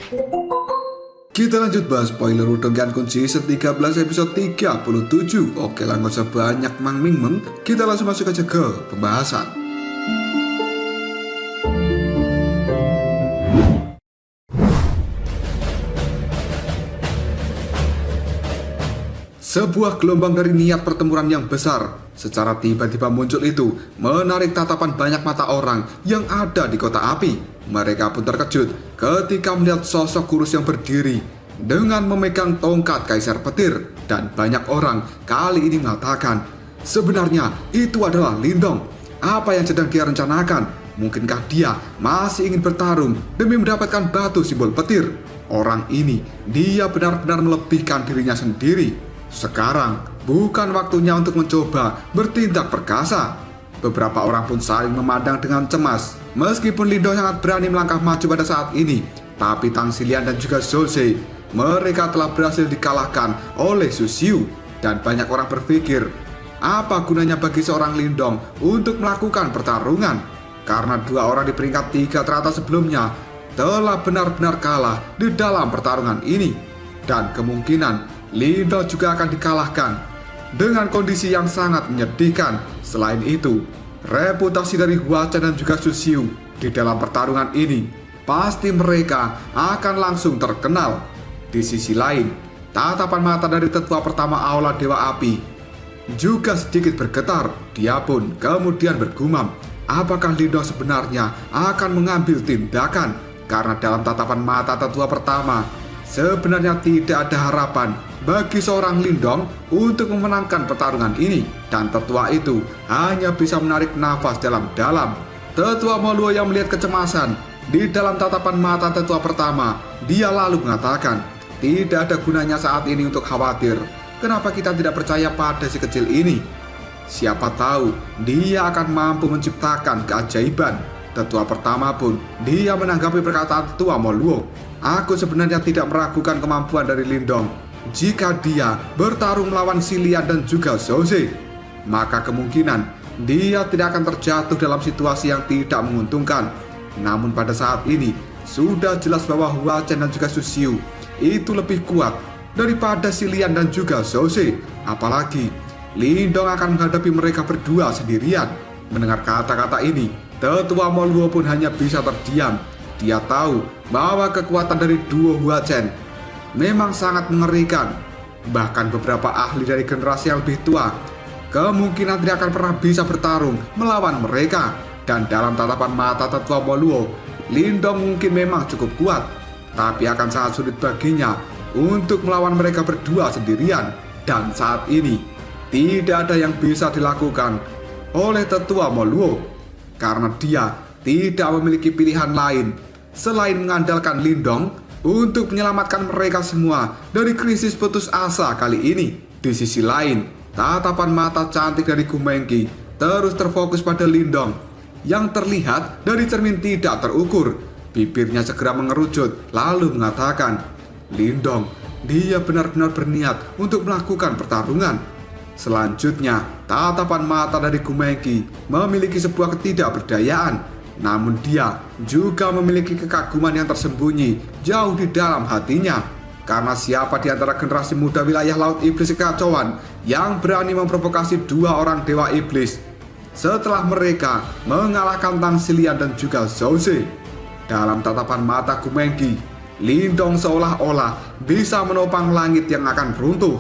Kita lanjut bahas spoiler Udongkian Kun season 13 episode 37. Oke lah, gak usah banyak mang ming meng, kita langsung masuk aja ke pembahasan. Sebuah gelombang dari niat pertempuran yang besar secara tiba-tiba muncul itu menarik tatapan banyak mata orang yang ada di kota api. Mereka pun terkejut ketika melihat sosok kurus yang berdiri dengan memegang tongkat kaisar petir. Dan banyak orang kali ini mengatakan, sebenarnya itu adalah Lindong. Apa yang sedang dia rencanakan? Mungkinkah dia masih ingin bertarung demi mendapatkan batu simbol petir? Orang ini, dia benar-benar melebihkan dirinya sendiri. Sekarang bukan waktunya untuk mencoba bertindak perkasa. Beberapa orang pun saling memandang dengan cemas. Meskipun Lindong sangat berani melangkah maju pada saat ini, tapi Tang Xilian dan juga Zhou Ze, mereka telah berhasil dikalahkan oleh Su Xiu. Dan banyak orang berpikir, apa gunanya bagi seorang Lindong untuk melakukan pertarungan? Karena dua orang di peringkat 3 teratas sebelumnya telah benar-benar kalah di dalam pertarungan ini. Dan kemungkinan Lindong juga akan dikalahkan dengan kondisi yang sangat menyedihkan. Selain itu, reputasi dari Hua Chen dan juga Su Xiu di dalam pertarungan ini pasti mereka akan langsung terkenal. Di sisi lain, tatapan mata dari tetua pertama Aula Dewa Api juga sedikit bergetar. Dia pun kemudian bergumam, apakah Lindong sebenarnya akan mengambil tindakan? Karena dalam tatapan mata tetua pertama, sebenarnya tidak ada harapan bagi seorang Lindong untuk memenangkan pertarungan ini. Dan tetua itu hanya bisa menarik nafas dalam-dalam. Tetua Moluo yang melihat kecemasan di dalam tatapan mata tetua pertama, dia lalu mengatakan, tidak ada gunanya saat ini untuk khawatir. Kenapa kita tidak percaya pada si kecil ini? Siapa tahu dia akan mampu menciptakan keajaiban. Tetua pertama pun dia menanggapi perkataan tetua Moluo. Aku sebenarnya tidak meragukan kemampuan dari Lindong. Jika dia bertarung melawan Xilian dan juga Zhou Ze, maka kemungkinan dia tidak akan terjatuh dalam situasi yang tidak menguntungkan. Namun pada saat ini sudah jelas bahwa Hua Chen dan juga Su Xiu itu lebih kuat daripada Xilian dan juga Zhou Ze. Apalagi Lindong akan menghadapi mereka berdua sendirian. Mendengar kata-kata ini, tetua Moluo pun hanya bisa terdiam. Dia tahu bahwa kekuatan dari duo Hua Chen memang sangat mengerikan. Bahkan beberapa ahli dari generasi yang lebih tua kemungkinan tidak akan pernah bisa bertarung melawan mereka. Dan dalam tatapan mata tetua Moluo, Lindong mungkin memang cukup kuat, tapi akan sangat sulit baginya untuk melawan mereka berdua sendirian. Dan saat ini tidak ada yang bisa dilakukan oleh tetua Moluo, karena dia tidak memiliki pilihan lain selain mengandalkan Lindong untuk menyelamatkan mereka semua dari krisis putus asa kali ini. Di sisi lain, tatapan mata cantik dari Gumengki terus terfokus pada Lindong yang terlihat dari cermin tidak terukur. Bibirnya segera mengerucut lalu mengatakan, Lindong, dia benar-benar berniat untuk melakukan pertarungan. Selanjutnya, tatapan mata dari Gumengki memiliki sebuah ketidakberdayaan. Namun dia juga memiliki kekaguman yang tersembunyi jauh di dalam hatinya. Karena siapa di antara generasi muda wilayah Laut Iblis Kekacauan yang berani memprovokasi dua orang Dewa Iblis setelah mereka mengalahkan Tang Xilian dan juga Zhou Ze? Dalam tatapan mata Gumengki, Lindong seolah-olah bisa menopang langit yang akan runtuh.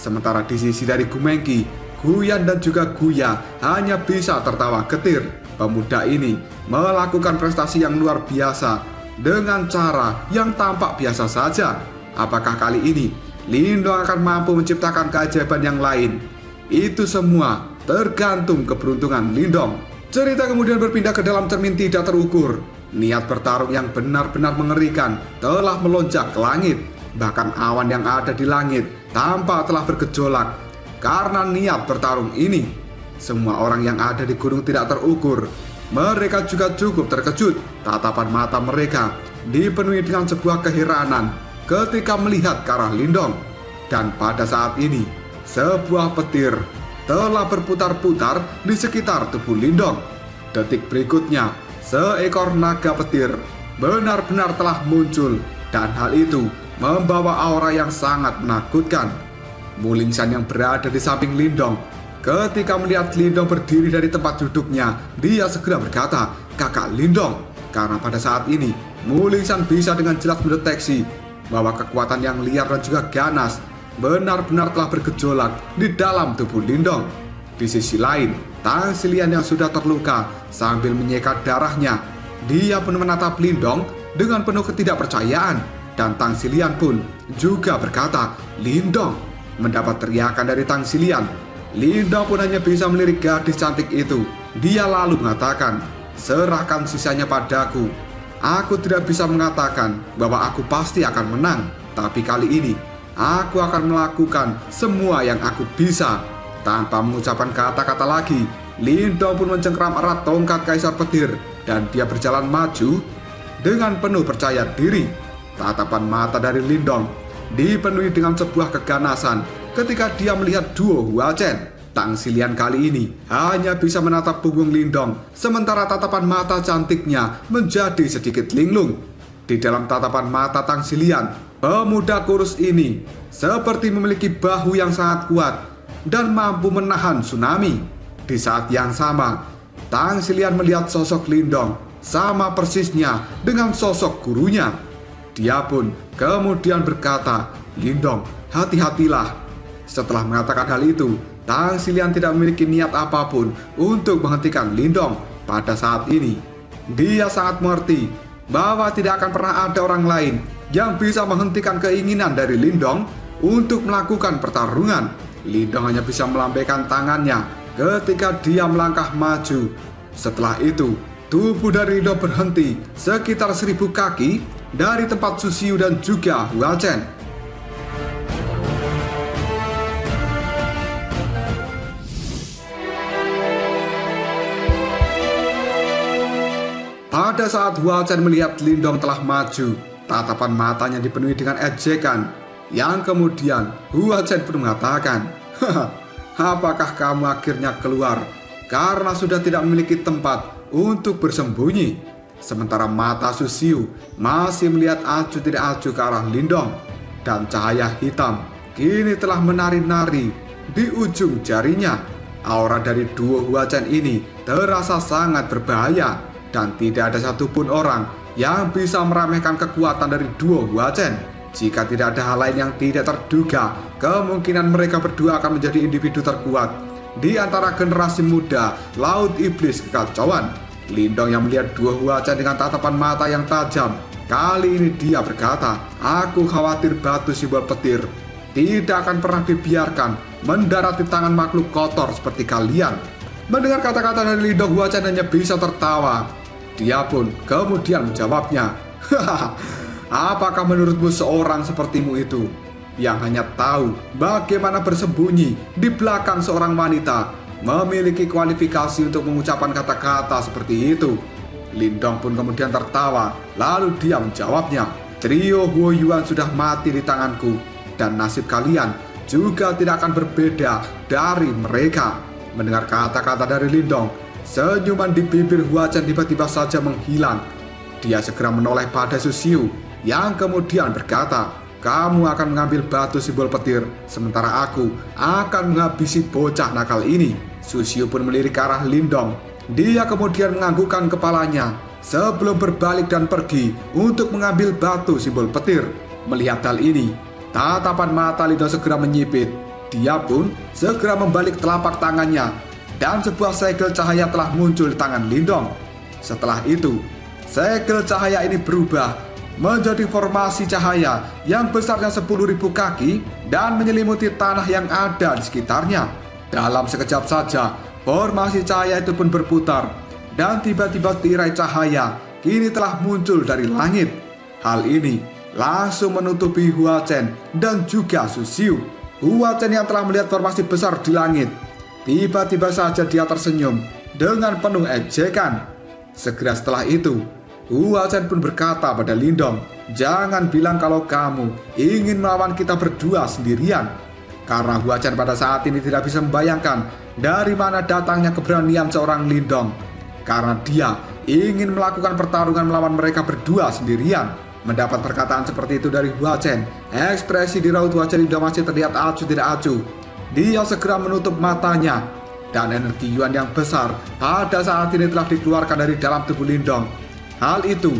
Sementara di sisi dari Gumengki, Guyan dan juga Guya hanya bisa tertawa getir. Pemuda ini melakukan prestasi yang luar biasa dengan cara yang tampak biasa saja. Apakah kali ini Lindong akan mampu menciptakan keajaiban yang lain? Itu semua tergantung keberuntungan Lindong. Cerita kemudian berpindah ke dalam cermin tidak terukur. Niat bertarung yang benar-benar mengerikan telah melonjak ke langit. Bahkan awan yang ada di langit tampak telah bergejolak karena niat bertarung ini. Semua orang yang ada di gunung tidak terukur, mereka juga cukup terkejut. Tatapan mata mereka dipenuhi dengan sebuah keheranan ketika melihat ke arah Lindong. Dan pada saat ini, sebuah petir telah berputar-putar di sekitar tubuh Lindong. Detik berikutnya, seekor naga petir benar-benar telah muncul Dan hal itu membawa aura yang sangat menakutkan. Mulingsan yang berada di samping Lindong, ketika melihat Lindong berdiri dari tempat duduknya, dia segera berkata, "Kakak Lindong." Karena pada saat ini Mulingsan bisa dengan jelas mendeteksi bahwa kekuatan yang liar dan juga ganas benar-benar telah bergejolak di dalam tubuh Lindong. Di sisi lain, Tang Xilian yang sudah terluka sambil menyeka darahnya, dia pun menatap Lindong dengan penuh ketidakpercayaan. Dan Tang Xilian pun juga berkata, "Lindong." Mendapat teriakan dari Tang Xilian, Lindong pun hanya bisa melirik gadis cantik itu. Dia lalu mengatakan, "Serahkan sisanya padaku. Aku tidak bisa mengatakan bahwa aku pasti akan menang, tapi kali ini aku akan melakukan semua yang aku bisa." Tanpa mengucapkan kata-kata lagi, Lindong pun mencengkram erat tongkat Kaisar Petir dan dia berjalan maju dengan penuh percaya diri. Tatapan mata dari Lindong dipenuhi dengan sebuah keganasan ketika dia melihat duo Hua Chen. Tang Xilian kali ini hanya bisa menatap punggung Lindong, sementara tatapan mata cantiknya menjadi sedikit linglung. Di dalam tatapan mata Tang Xilian, pemuda kurus ini seperti memiliki bahu yang sangat kuat dan mampu menahan tsunami. Di saat yang sama, Tang Xilian melihat sosok Lindong sama persisnya dengan sosok gurunya. Dia pun kemudian berkata, "Lindong, hati-hatilah." Setelah mengatakan hal itu, Tang Xilian tidak memiliki niat apapun untuk menghentikan Lindong pada saat ini. Dia sangat mengerti bahwa tidak akan pernah ada orang lain yang bisa menghentikan keinginan dari Lindong untuk melakukan pertarungan. Lindong hanya bisa melambaikan tangannya ketika dia melangkah maju. Setelah itu, tubuh dari Lindong berhenti sekitar 1000 kaki dari tempat Su Xiu dan juga Hua Chen. Pada saat Hua Chen melihat Lindong telah maju, tatapan matanya dipenuhi dengan ejekan. Yang kemudian Hua Chen pun mengatakan, "Haha, apakah kamu akhirnya keluar karena sudah tidak memiliki tempat untuk bersembunyi?" Sementara mata Su Xiu masih melihat acuh tidak acuh ke arah Lindong. Dan cahaya hitam kini telah menari-nari di ujung jarinya. Aura dari duo Hua Chen ini terasa sangat berbahaya. Dan tidak ada satupun orang yang bisa meremehkan kekuatan dari duo Hua Chen. Jika tidak ada hal lain yang tidak terduga, kemungkinan mereka berdua akan menjadi individu terkuat di antara generasi muda Laut Iblis Kekacauan. Lindong yang melihat duo Hua Chen dengan tatapan mata yang tajam, kali ini dia berkata, "Aku khawatir batu simbol petir tidak akan pernah dibiarkan mendarat di tangan makhluk kotor seperti kalian." Mendengar kata-kata dari Lindong, Hua Chen hanya bisa tertawa. Dia pun kemudian menjawabnya, "Hahaha, apakah menurutmu seorang sepertimu itu yang hanya tahu bagaimana bersembunyi di belakang seorang wanita memiliki kualifikasi untuk mengucapkan kata-kata seperti itu?" Lindong pun kemudian tertawa, lalu dia menjawabnya, "Trio Huo Yuan sudah mati di tanganku, dan nasib kalian juga tidak akan berbeda dari mereka." Mendengar kata-kata dari Lindong, senyuman di bibir Hua Chen tiba-tiba saja menghilang. Dia segera menoleh pada Su Xiu yang kemudian berkata, "Kamu akan mengambil batu simbol petir, sementara aku akan menghabisi bocah nakal ini." Su Xiu pun melirik ke arah Lindong. Dia kemudian menganggukkan kepalanya sebelum berbalik dan pergi untuk mengambil batu simbol petir. Melihat hal ini, tatapan mata Lindong segera menyipit. Dia pun segera membalik telapak tangannya dan sebuah segel cahaya telah muncul di tangan Lindong. Setelah itu, segel cahaya ini berubah menjadi formasi cahaya yang besarnya 10.000 kaki dan menyelimuti tanah yang ada di sekitarnya. Dalam sekejap saja, formasi cahaya itu pun berputar dan tiba-tiba tirai cahaya kini telah muncul dari langit. Hal ini langsung menutupi Hua Chen dan juga Su Xiu. Hua Chen yang telah melihat formasi besar di langit, tiba-tiba saja dia tersenyum dengan penuh ejekan. Segera setelah itu, Hua Chen pun berkata pada Lindong, "Jangan bilang kalau kamu ingin melawan kita berdua sendirian." Karena Hua Chen pada saat ini tidak bisa membayangkan dari mana datangnya keberanian seorang Lindong. Karena dia ingin melakukan pertarungan melawan mereka berdua sendirian. Mendapat perkataan seperti itu dari Hua Chen, ekspresi di raut wajah Lindong masih terlihat acuh tidak acuh. Dia segera menutup matanya, dan energi Yuan yang besar pada saat ini telah dikeluarkan dari dalam tubuh Lindong. Hal itu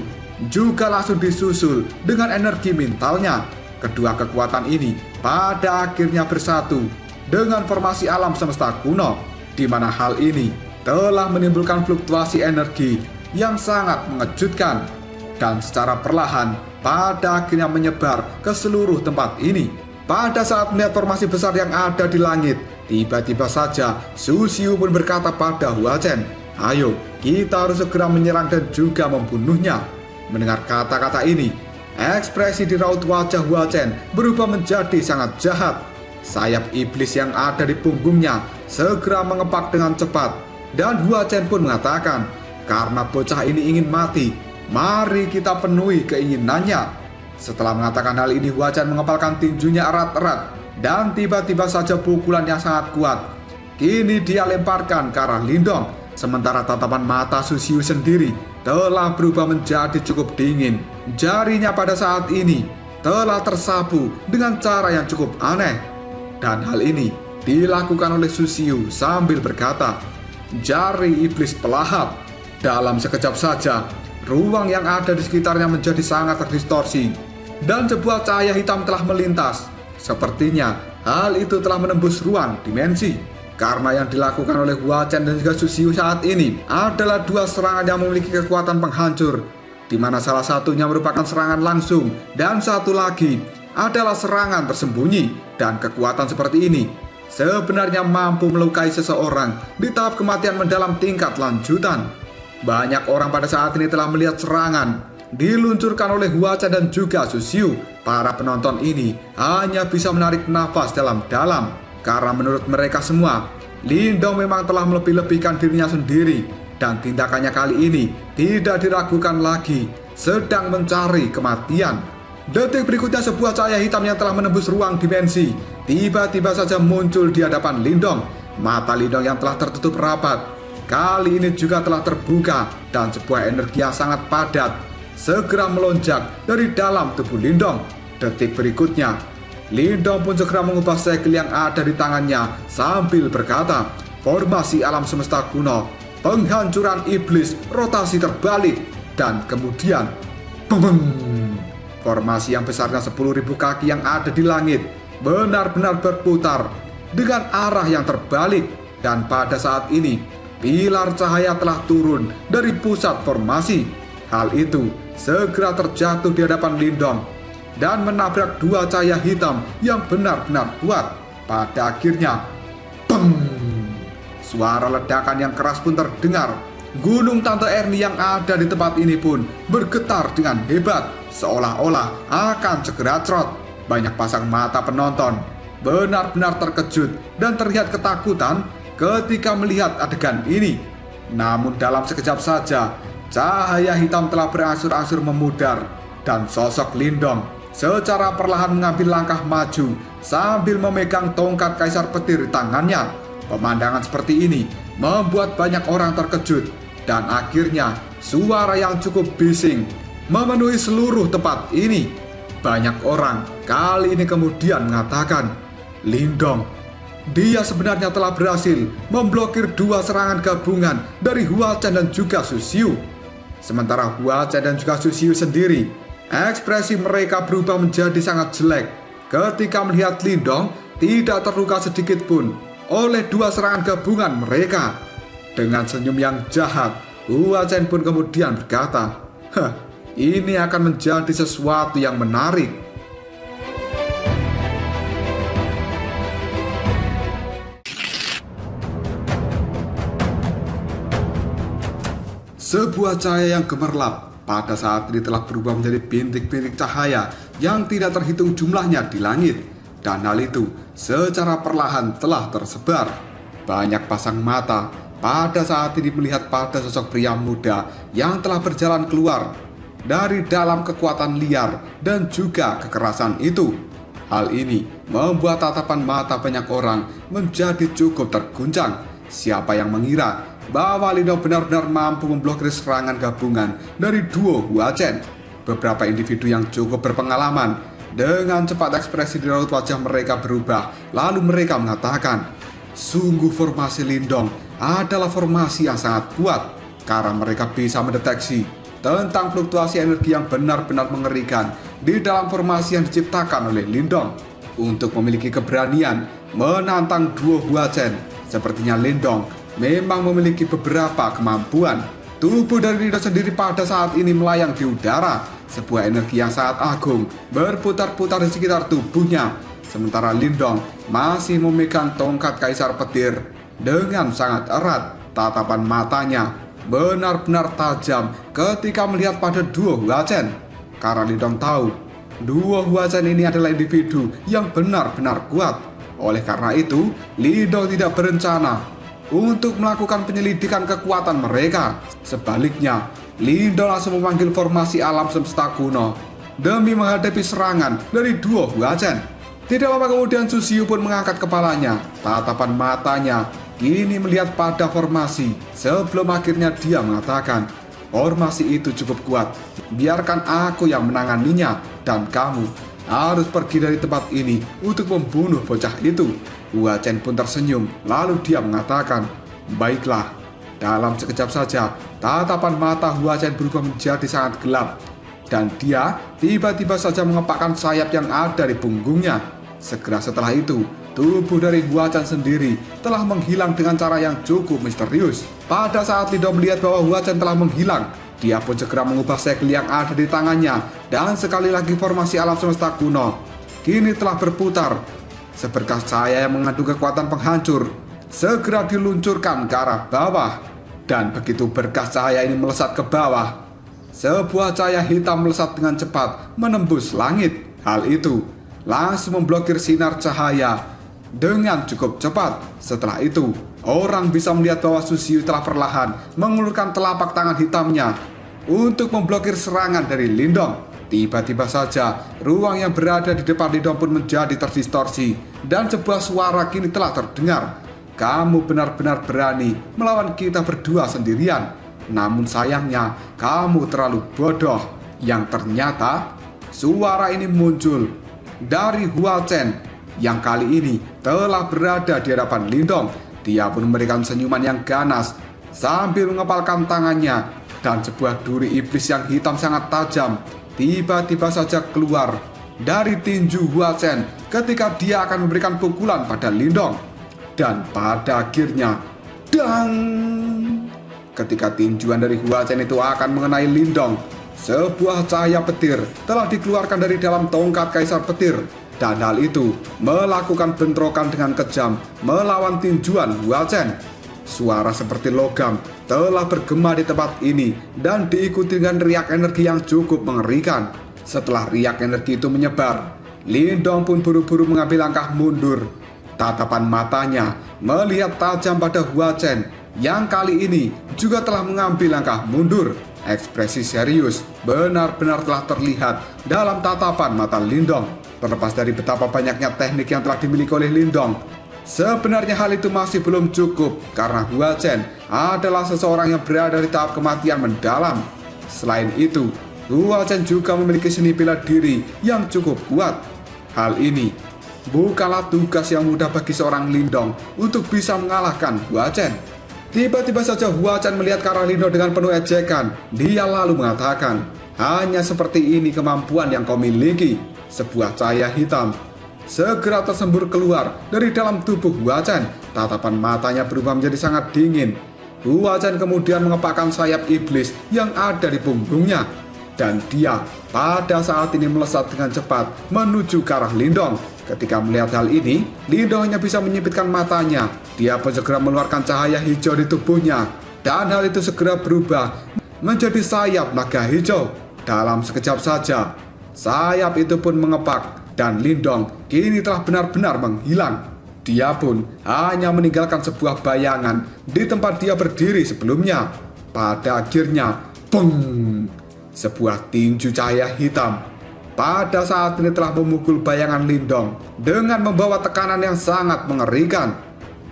juga langsung disusul dengan energi mentalnya. Kedua kekuatan ini pada akhirnya bersatu dengan formasi alam semesta kuno, di mana hal ini telah menimbulkan fluktuasi energi yang sangat mengejutkan dan secara perlahan pada akhirnya menyebar ke seluruh tempat ini. Pada saat melihat formasi besar yang ada di langit, tiba-tiba saja Su Xiu pun berkata pada Hua Chen, "Ayo, kita harus segera menyerang dan juga membunuhnya." Mendengar kata-kata ini, ekspresi di raut wajah Hua Chen berubah menjadi sangat jahat. Sayap iblis yang ada di punggungnya segera mengepak dengan cepat, dan Hua Chen pun mengatakan, "Karena bocah ini ingin mati, mari kita penuhi keinginannya." Setelah mengatakan hal ini, Hua Chen mengepalkan tinjunya erat-erat, dan tiba-tiba saja pukulan yang sangat kuat kini dia lemparkan ke arah Lindong. Sementara tatapan mata Su Xiu sendiri telah berubah menjadi cukup dingin. Jarinya pada saat ini telah tersapu dengan cara yang cukup aneh. Dan hal ini dilakukan oleh Su Xiu sambil berkata, "Jari iblis pelahap." Dalam sekejap saja, ruang yang ada di sekitarnya menjadi sangat terdistorsi, dan sebuah cahaya hitam telah melintas. Sepertinya hal itu telah menembus ruang dimensi. Karena yang dilakukan oleh Hua Chen dan juga Su Xiu saat ini adalah dua serangan yang memiliki kekuatan penghancur, di mana salah satunya merupakan serangan langsung dan satu lagi adalah serangan tersembunyi. Dan kekuatan seperti ini sebenarnya mampu melukai seseorang di tahap kematian mendalam tingkat lanjutan. Banyak orang pada saat ini telah melihat serangan diluncurkan oleh Hua Chen dan juga Su Xiu. Para penonton ini hanya bisa menarik nafas dalam-dalam, karena menurut mereka semua, Lindong memang telah melebih-lebihkan dirinya sendiri, dan tindakannya kali ini tidak diragukan lagi, sedang mencari kematian. Detik berikutnya sebuah cahaya hitam yang telah menembus ruang dimensi tiba-tiba saja muncul di hadapan Lindong. Mata Lindong yang telah tertutup rapat kali ini juga telah terbuka, dan sebuah energi yang sangat padat segera melonjak dari dalam tubuh Lindong. Detik berikutnya, Lindong pun segera mengubah segel yang ada di tangannya sambil berkata, "Formasi alam semesta kuno, penghancuran iblis, rotasi terbalik." Dan kemudian, beng! Formasi yang besarnya 10.000 kaki yang ada di langit benar-benar berputar dengan arah yang terbalik. Dan pada saat ini, pilar cahaya telah turun dari pusat formasi. Hal itu segera terjatuh di hadapan Lindong dan menabrak dua cahaya hitam yang benar-benar kuat. Pada akhirnya, beng! Suara ledakan yang keras pun terdengar. Gunung Tante Ernie yang ada di tempat ini pun bergetar dengan hebat, seolah-olah akan segera cerot. Banyak pasang mata penonton benar-benar terkejut dan terlihat ketakutan ketika melihat adegan ini. Namun dalam sekejap saja, cahaya hitam telah berangsur-angsur memudar, dan sosok Lindong secara perlahan mengambil langkah maju sambil memegang tongkat kaisar petir di tangannya. Pemandangan seperti ini membuat banyak orang terkejut, dan akhirnya suara yang cukup bising memenuhi seluruh tempat ini. Banyak orang kali ini kemudian mengatakan, "Lindong, dia sebenarnya telah berhasil memblokir dua serangan gabungan dari Hua Chen dan juga Su Xiu." Sementara Hua Chen dan juga Su Xiu sendiri, ekspresi mereka berubah menjadi sangat jelek ketika melihat Lindong tidak terluka sedikit pun oleh dua serangan gabungan mereka. Dengan senyum yang jahat, Hua Chen pun kemudian berkata, "Hah, ini akan menjadi sesuatu yang menarik." Sebuah cahaya yang gemerlap pada saat ini telah berubah menjadi bintik-bintik cahaya yang tidak terhitung jumlahnya di langit. Dan hal itu secara perlahan telah tersebar. Banyak pasang mata pada saat ini melihat pada sosok pria muda yang telah berjalan keluar dari dalam kekuatan liar dan juga kekerasan itu. Hal ini membuat tatapan mata banyak orang menjadi cukup terguncang. Siapa yang mengira bahwa Lindong benar-benar mampu memblokir serangan gabungan dari duo Hua Chen? Beberapa individu yang cukup berpengalaman, dengan cepat ekspresi di raut wajah mereka berubah. Lalu mereka mengatakan, sungguh formasi Lindong adalah formasi yang sangat kuat, karena mereka bisa mendeteksi tentang fluktuasi energi yang benar-benar mengerikan di dalam formasi yang diciptakan oleh Lindong. Untuk memiliki keberanian menantang duo Huachen, sepertinya Lindong memang memiliki beberapa kemampuan. Tubuh dari Lindong sendiri pada saat ini melayang di udara, sebuah energi yang sangat agung berputar-putar di sekitar tubuhnya. Sementara Lindong masih memegang tongkat kaisar petir dengan sangat erat. Tatapan matanya benar-benar tajam ketika melihat pada duo Huachen, karena Lindong tahu duo Huachen ini adalah individu yang benar-benar kuat. Oleh karena itu, Lindong tidak berencana untuk melakukan penyelidikan kekuatan mereka. Sebaliknya, Lindong langsung memanggil formasi alam semesta kuno demi menghadapi serangan dari duo Huachen. Tidak lama kemudian Susiu pun mengangkat kepalanya. Tatapan matanya kini melihat pada formasi sebelum akhirnya dia mengatakan, formasi itu cukup kuat, biarkan aku yang menanganinya, dan kamu harus pergi dari tempat ini untuk membunuh bocah itu. Huachen pun tersenyum, lalu dia mengatakan, baiklah. Dalam sekejap saja, tatapan mata Huachen berubah menjadi sangat gelap, dan dia tiba-tiba saja mengepakkan sayap yang ada di punggungnya. Segera setelah itu, tubuh dari Huachen sendiri telah menghilang dengan cara yang cukup misterius. Pada saat Lindong melihat bahwa Huachen telah menghilang, dia pun segera mengubah segel yang ada di tangannya, dan sekali lagi formasi alam semesta kuno kini telah berputar. Seberkas cahaya yang mengandung kekuatan penghancur segera diluncurkan ke arah bawah, dan begitu berkas cahaya ini melesat ke bawah, sebuah cahaya hitam melesat dengan cepat menembus langit. Hal itu langsung memblokir sinar cahaya dengan cukup cepat. Setelah itu, orang bisa melihat bahwa Susiu telah perlahan mengulurkan telapak tangan hitamnya untuk memblokir serangan dari Lindong. Tiba-tiba saja, ruang yang berada di depan Lindong pun menjadi terdistorsi, dan sebuah suara kini telah terdengar. Kamu benar-benar berani melawan kita berdua sendirian. Namun sayangnya, kamu terlalu bodoh. Yang ternyata, suara ini muncul dari Huachen yang kali ini telah berada di hadapan Lindong. Dia pun memberikan senyuman yang ganas sambil mengepalkan tangannya, dan sebuah duri iblis yang hitam sangat tajam tiba-tiba saja keluar dari tinju Huachen ketika dia akan memberikan pukulan pada Lindong. Dan pada akhirnya, dang! Ketika tinjuan dari Huachen itu akan mengenai Lindong, sebuah cahaya petir telah dikeluarkan dari dalam tongkat kaisar petir, dan hal itu melakukan bentrokan dengan kejam melawan tinjuan Huachen. Suara seperti logam telah bergema di tempat ini dan diikuti dengan riak energi yang cukup mengerikan. Setelah riak energi itu menyebar, Lindong pun buru-buru mengambil langkah mundur. Tatapan matanya melihat tajam pada Huachen yang kali ini juga telah mengambil langkah mundur. Ekspresi serius benar-benar telah terlihat dalam tatapan mata Lindong. Terlepas dari betapa banyaknya teknik yang telah dimiliki oleh Lindong, sebenarnya hal itu masih belum cukup, karena Huachen adalah seseorang yang berada di tahap kematian mendalam. Selain itu, Huachen juga memiliki seni bela diri yang cukup kuat. Hal ini bukanlah tugas yang mudah bagi seorang Lindong untuk bisa mengalahkan Huachen. Tiba-tiba saja Huachen melihat ke arah Lindong dengan penuh ejekan. Dia lalu mengatakan, hanya seperti ini kemampuan yang kau miliki. Sebuah cahaya hitam segera tersembur keluar dari dalam tubuh Huachen. Tatapan matanya berubah menjadi sangat dingin. Huachen kemudian mengepakkan sayap iblis yang ada di punggungnya, dan dia pada saat ini melesat dengan cepat menuju ke arah Lindong. Ketika melihat hal ini, Lindong hanya bisa menyipitkan matanya. Dia pun segera mengeluarkan cahaya hijau di tubuhnya, dan hal itu segera berubah menjadi sayap naga hijau. Dalam sekejap saja, sayap itu pun mengepak, dan Lindong kini telah benar-benar menghilang. Dia pun hanya meninggalkan sebuah bayangan di tempat dia berdiri sebelumnya. Pada akhirnya, peng! Sebuah tinju cahaya hitam pada saat ini telah memukul bayangan Lindong dengan membawa tekanan yang sangat mengerikan.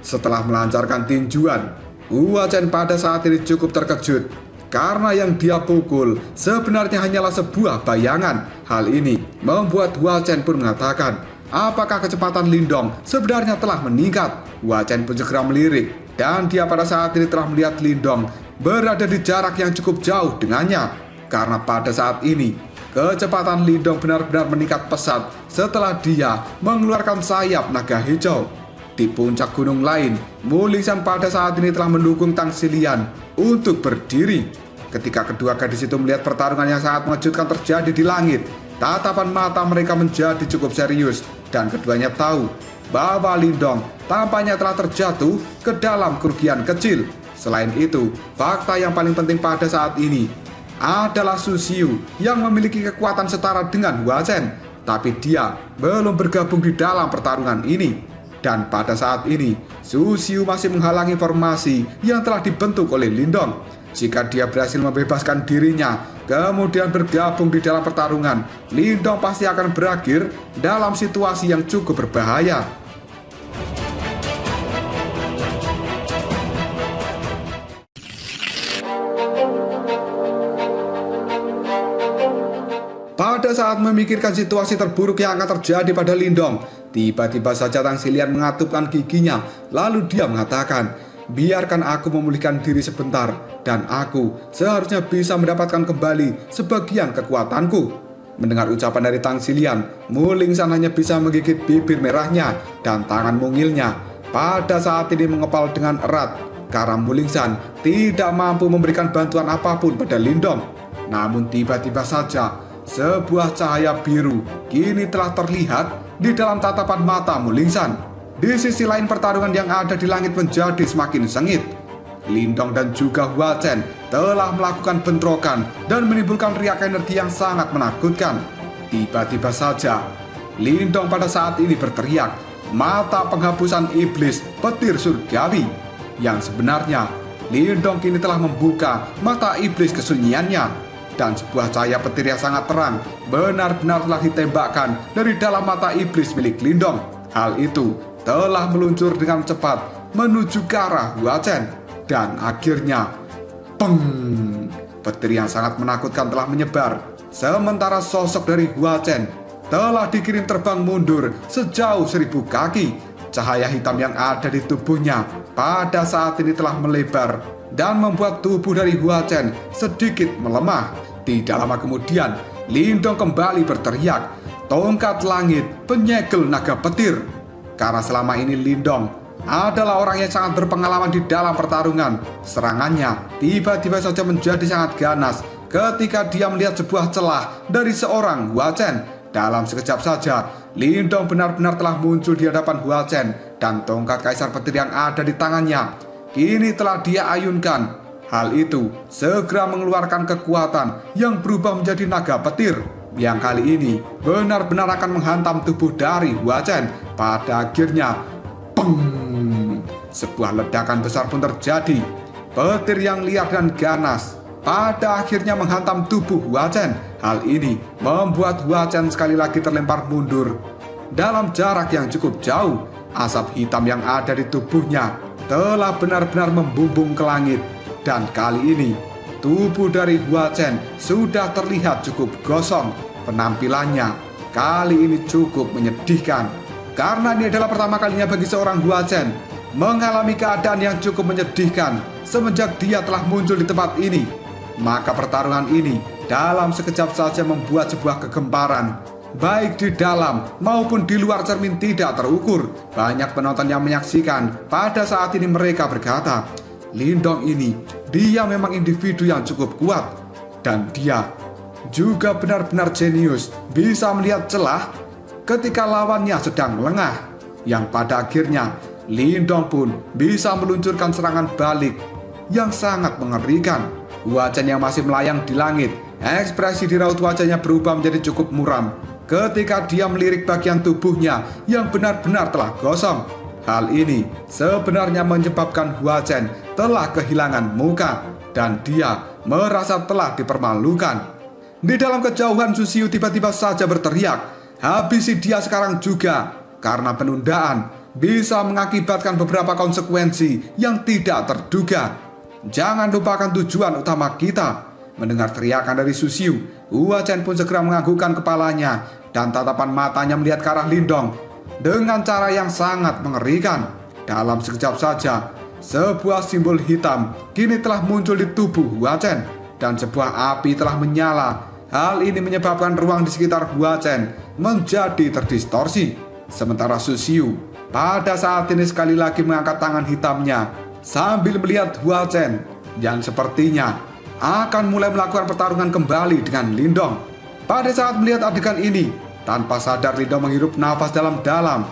Setelah melancarkan tinjuan, Huachen pada saat ini cukup terkejut karena yang dia pukul sebenarnya hanyalah sebuah bayangan. Hal ini membuat Hua Chen pun mengatakan, apakah kecepatan Lindong sebenarnya telah meningkat? Hua Chen pun segera melirik, dan dia pada saat ini telah melihat Lindong berada di jarak yang cukup jauh dengannya. Karena pada saat ini kecepatan Lindong benar-benar meningkat pesat setelah dia mengeluarkan sayap naga hijau. Di puncak gunung lain, Mu Lingxian pada saat ini telah mendukung Tang Xilian untuk berdiri. Ketika kedua gadis itu melihat pertarungan yang sangat mengejutkan terjadi di langit, tatapan mata mereka menjadi cukup serius dan keduanya tahu bahwa Lindong tampaknya telah terjatuh ke dalam kerugian kecil. Selain itu, fakta yang paling penting pada saat ini adalah Su Xiu yang memiliki kekuatan setara dengan Hua Chen, tapi dia belum bergabung di dalam pertarungan ini. Dan pada saat ini, Su Xiu masih menghalangi formasi yang telah dibentuk oleh Lindong. Jika dia berhasil membebaskan dirinya, kemudian bergabung di dalam pertarungan, Lindong pasti akan berakhir dalam situasi yang cukup berbahaya. Pada saat memikirkan situasi terburuk yang akan terjadi pada Lindong, tiba-tiba saja Tang Xilian mengatupkan giginya, lalu dia mengatakan, biarkan aku memulihkan diri sebentar, dan aku seharusnya bisa mendapatkan kembali sebagian kekuatanku. Mendengar ucapan dari Tang Xilian, Mu Lingxian hanya bisa menggigit bibir merahnya, dan tangan mungilnya pada saat ini mengepal dengan erat, karena Mu Lingxian tidak mampu memberikan bantuan apapun pada Lindong. Namun tiba-tiba saja, sebuah cahaya biru kini telah terlihat di dalam tatapan mata Mu Lingxian. Di sisi lain pertarungan yang ada di langit menjadi semakin sengit. Lindong dan juga Hua Chen telah melakukan bentrokan dan menimbulkan riak energi yang sangat menakutkan. Tiba-tiba saja, Lindong pada saat ini berteriak, mata penghapusan iblis petir surgawi. Yang sebenarnya, Lindong kini telah membuka mata iblis kesunyiannya. Dan sebuah cahaya petir yang sangat terang benar-benar telah ditembakkan dari dalam mata iblis milik Lindong. Hal itu telah meluncur dengan cepat menuju ke arah Hua Chen. Dan akhirnya, peng! Petir yang sangat menakutkan telah menyebar. Sementara sosok dari Hua Chen telah dikirim terbang mundur sejauh 1000 kaki. Cahaya hitam yang ada di tubuhnya pada saat ini telah melebar dan membuat tubuh dari Hua Chen sedikit melemah. Tidak lama kemudian, Lindong kembali berteriak, tongkat langit penyegel naga petir. Karena selama ini Lindong adalah orang yang sangat berpengalaman di dalam pertarungan, serangannya tiba-tiba saja menjadi sangat ganas ketika dia melihat sebuah celah dari seorang Hua Chen. Dalam sekejap saja, Lindong benar-benar telah muncul di hadapan Hua Chen, dan tongkat kaisar petir yang ada di tangannya kini telah dia ayunkan. Hal itu segera mengeluarkan kekuatan yang berubah menjadi naga petir, yang kali ini benar-benar akan menghantam tubuh dari Hua Chen. Pada akhirnya, peng! Sebuah ledakan besar pun terjadi. Petir yang liar dan ganas pada akhirnya menghantam tubuh Hua Chen. Hal ini membuat Hua Chen sekali lagi terlempar mundur dalam jarak yang cukup jauh. Asap hitam yang ada di tubuhnya telah benar-benar membumbung ke langit. Dan kali ini, tubuh dari Hua Chen sudah terlihat cukup gosong. Penampilannya kali ini cukup menyedihkan, karena ini adalah pertama kalinya bagi seorang Hua Chen mengalami keadaan yang cukup menyedihkan semenjak dia telah muncul di tempat ini. Maka pertarungan ini dalam sekejap saja membuat sebuah kegemparan, baik di dalam maupun di luar cermin tidak terukur. Banyak penonton yang menyaksikan pada saat ini mereka berkata, Lindong ini, dia memang individu yang cukup kuat, dan dia juga benar-benar jenius, bisa melihat celah ketika lawannya sedang lengah, yang pada akhirnya Lindong pun bisa meluncurkan serangan balik yang sangat mengerikan. Hua Chen yang masih melayang di langit, ekspresi di raut wajahnya berubah menjadi cukup muram ketika dia melirik bagian tubuhnya yang benar-benar telah gosong. Hal ini sebenarnya menyebabkan Hua Chen telah kehilangan muka dan dia merasa telah dipermalukan. Di dalam kejauhan, Su Xiu tiba-tiba saja berteriak, habisi dia sekarang juga, karena penundaan bisa mengakibatkan beberapa konsekuensi yang tidak terduga. Jangan lupakan tujuan utama kita." Mendengar teriakan dari Susiu, Hua Chen pun segera menganggukkan kepalanya dan tatapan matanya melihat ke arah Lindong dengan cara yang sangat mengerikan. Dalam sekejap saja, sebuah simbol hitam kini telah muncul di tubuh Hua Chen dan sebuah api telah menyala. Hal ini menyebabkan ruang di sekitar Hua Chen menjadi terdistorsi. Sementara Susiu pada saat ini sekali lagi mengangkat tangan hitamnya sambil melihat Hua Chen yang sepertinya akan mulai melakukan pertarungan kembali dengan Lindong. Pada saat melihat adegan ini, tanpa sadar Lindong menghirup nafas dalam-dalam.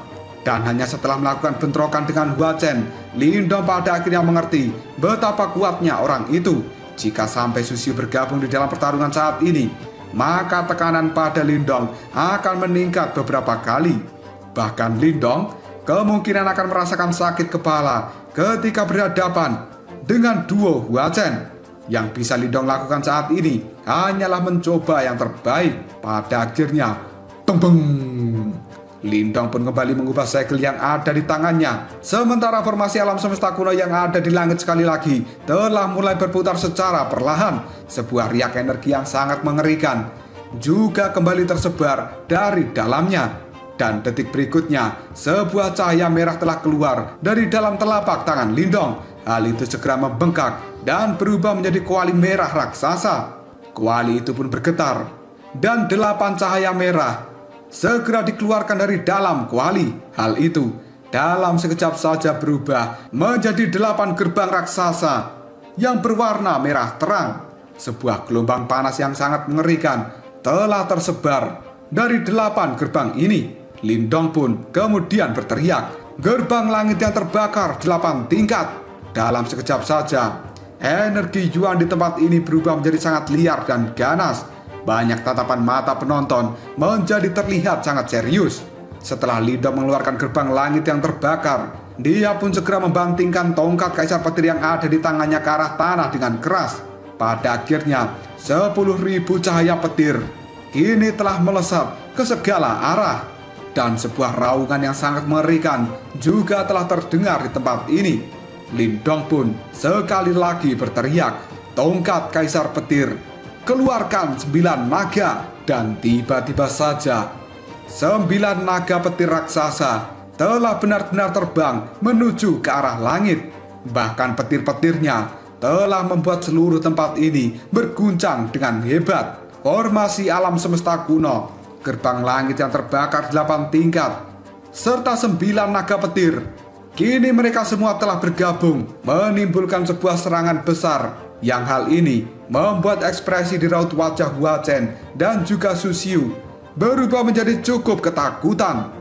Dan hanya setelah melakukan bentrokan dengan Hua Chen, Lindong pada akhirnya mengerti betapa kuatnya orang itu. Jika sampai Susiu bergabung di dalam pertarungan saat ini, maka tekanan pada Lindong akan meningkat beberapa kali. Bahkan Lindong kemungkinan akan merasakan sakit kepala ketika berhadapan dengan duo Hua Chen. Yang bisa Lindong lakukan saat ini hanyalah mencoba yang terbaik. Pada akhirnya, tembeng, Lindong pun kembali mengubah segel yang ada di tangannya. Sementara formasi alam semesta kuno yang ada di langit sekali lagi telah mulai berputar secara perlahan. Sebuah riak energi yang sangat mengerikan juga kembali tersebar dari dalamnya. Dan detik berikutnya, sebuah cahaya merah telah keluar dari dalam telapak tangan Lindong. Hal itu segera membengkak dan berubah menjadi kuali merah raksasa. Kuali itu pun bergetar dan 8 cahaya merah segera dikeluarkan dari dalam kuali. Hal itu dalam sekejap saja berubah menjadi 8 gerbang raksasa yang berwarna merah terang. Sebuah gelombang panas yang sangat mengerikan telah tersebar dari 8 gerbang ini. Lindong pun kemudian berteriak, "Gerbang langit yang terbakar 8 tingkat." Dalam sekejap saja, energi Yuan di tempat ini berubah menjadi sangat liar dan ganas. Banyak tatapan mata penonton menjadi terlihat sangat serius. Setelah Lindong mengeluarkan gerbang langit yang terbakar, dia pun segera membantingkan tongkat kaisar petir yang ada di tangannya ke arah tanah dengan keras. Pada akhirnya, 10.000 cahaya petir kini telah melesat ke segala arah. Dan sebuah raungan yang sangat mengerikan juga telah terdengar di tempat ini. Lindong pun sekali lagi berteriak, "Tongkat kaisar petir, keluarkan 9 naga." Dan tiba-tiba saja 9 naga petir raksasa telah benar-benar terbang menuju ke arah langit. Bahkan petir-petirnya telah membuat seluruh tempat ini berguncang dengan hebat. Formasi alam semesta kuno, gerbang langit yang terbakar 8 tingkat, serta 9 naga petir. Kini mereka semua telah bergabung menimbulkan sebuah serangan besar yang hal ini membuat ekspresi di raut wajah Hua Chen dan juga Susiu berubah menjadi cukup ketakutan.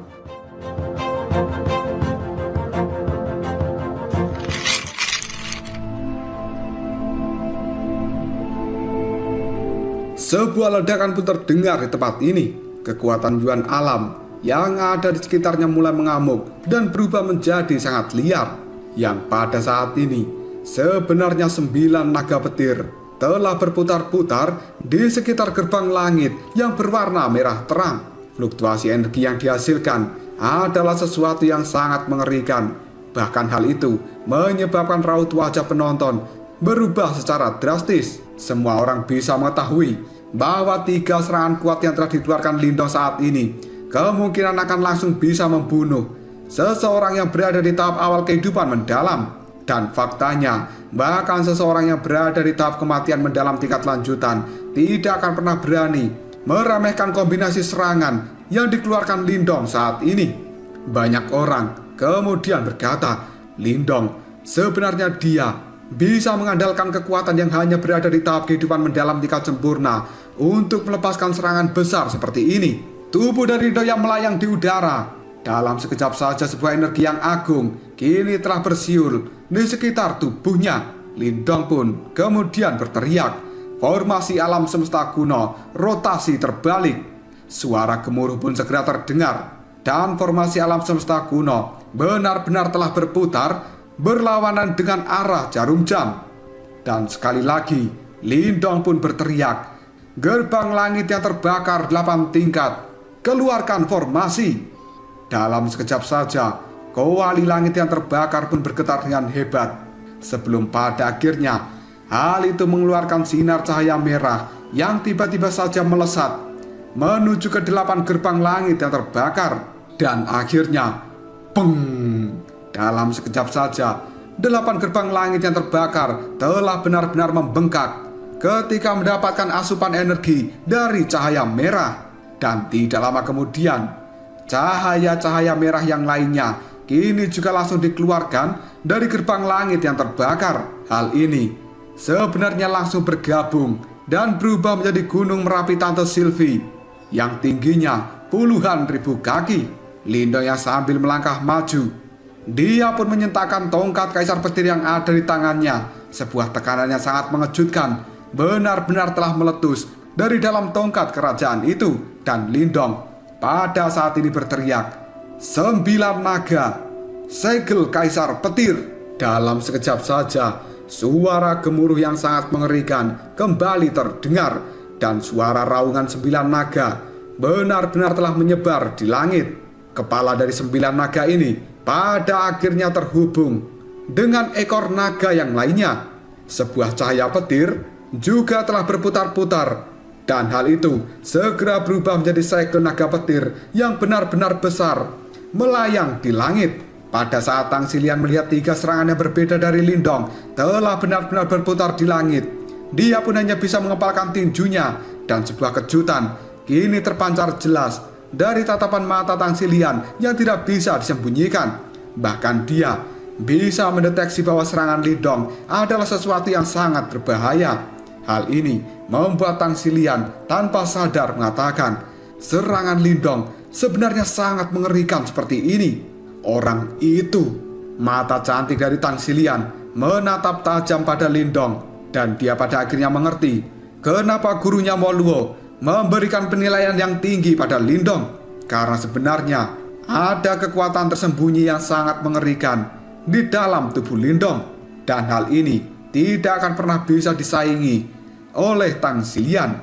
Sebuah ledakan pun terdengar di tempat ini. Kekuatan Yuan alam yang ada di sekitarnya mulai mengamuk dan berubah menjadi sangat liar. Yang pada saat ini sebenarnya 9 naga petir telah berputar-putar di sekitar gerbang langit yang berwarna merah terang. Fluktuasi energi yang dihasilkan adalah sesuatu yang sangat mengerikan. Bahkan hal itu menyebabkan raut wajah penonton berubah secara drastis. Semua orang bisa mengetahui bahwa 3 serangan kuat yang telah dikeluarkan Lindong saat ini kemungkinan akan langsung bisa membunuh seseorang yang berada di tahap awal kehidupan mendalam. Dan faktanya, bahkan seseorang yang berada di tahap kematian mendalam tingkat lanjutan tidak akan pernah berani meremehkan kombinasi serangan yang dikeluarkan Lindong saat ini. Banyak orang kemudian berkata, Lindong sebenarnya dia bisa mengandalkan kekuatan yang hanya berada di tahap kehidupan mendalam tingkat sempurna untuk melepaskan serangan besar seperti ini. Tubuh dari Lindong yang melayang di udara. Dalam sekejap saja sebuah energi yang agung kini telah bersiul di sekitar tubuhnya. Lindong pun kemudian berteriak, "Formasi alam semesta kuno, rotasi terbalik." Suara gemuruh pun segera terdengar. Dan formasi alam semesta kuno benar-benar telah berputar berlawanan dengan arah jarum jam. Dan sekali lagi Lindong pun berteriak, "Gerbang langit yang terbakar 8 tingkat, keluarkan formasi." Dalam sekejap saja, kuali langit yang terbakar pun bergetar dengan hebat. Sebelum pada akhirnya hal itu mengeluarkan sinar cahaya merah yang tiba-tiba saja melesat menuju ke 8 gerbang langit yang terbakar. Dan akhirnya, peng! Dalam sekejap saja, 8 gerbang langit yang terbakar telah benar-benar membengkak ketika mendapatkan asupan energi dari cahaya merah. Dan tidak lama kemudian, cahaya-cahaya merah yang lainnya kini juga langsung dikeluarkan dari gerbang langit yang terbakar. Hal ini sebenarnya langsung bergabung dan berubah menjadi Gunung Merapi Tante Sylvie yang tingginya puluhan ribu kaki. Lindong yang sambil melangkah maju, dia pun menyentakkan tongkat kaisar petir yang ada di tangannya. Sebuah tekanan yang sangat mengejutkan benar-benar telah meletus dari dalam tongkat kerajaan itu. Dan Lindong pada saat ini berteriak, 9 naga, segel kaisar petir. Dalam sekejap saja, suara gemuruh yang sangat mengerikan kembali terdengar, dan suara raungan 9 naga benar-benar telah menyebar di langit. Kepala dari 9 naga ini pada akhirnya terhubung dengan ekor naga yang lainnya. Sebuah cahaya petir juga telah berputar-putar, dan hal itu segera berubah menjadi segel naga petir yang benar-benar besar melayang di langit. Pada saat Tang Xilian melihat 3 serangan yang berbeda dari Lindong telah benar-benar berputar di langit, dia pun hanya bisa mengepalkan tinjunya, dan sebuah kejutan kini terpancar jelas dari tatapan mata Tang Xilian yang tidak bisa disembunyikan. Bahkan dia bisa mendeteksi bahwa serangan Lindong adalah sesuatu yang sangat berbahaya. Hal ini membuat Tang Xilian tanpa sadar mengatakan, serangan Lindong sebenarnya sangat mengerikan seperti ini. Orang itu, mata cantik dari Tang Xilian menatap tajam pada Lindong, dan dia pada akhirnya mengerti kenapa gurunya Mo Luo memberikan penilaian yang tinggi pada Lindong. Karena sebenarnya ada kekuatan tersembunyi yang sangat mengerikan di dalam tubuh Lindong, dan hal ini tidak akan pernah bisa disaingi oleh Tang Xilian.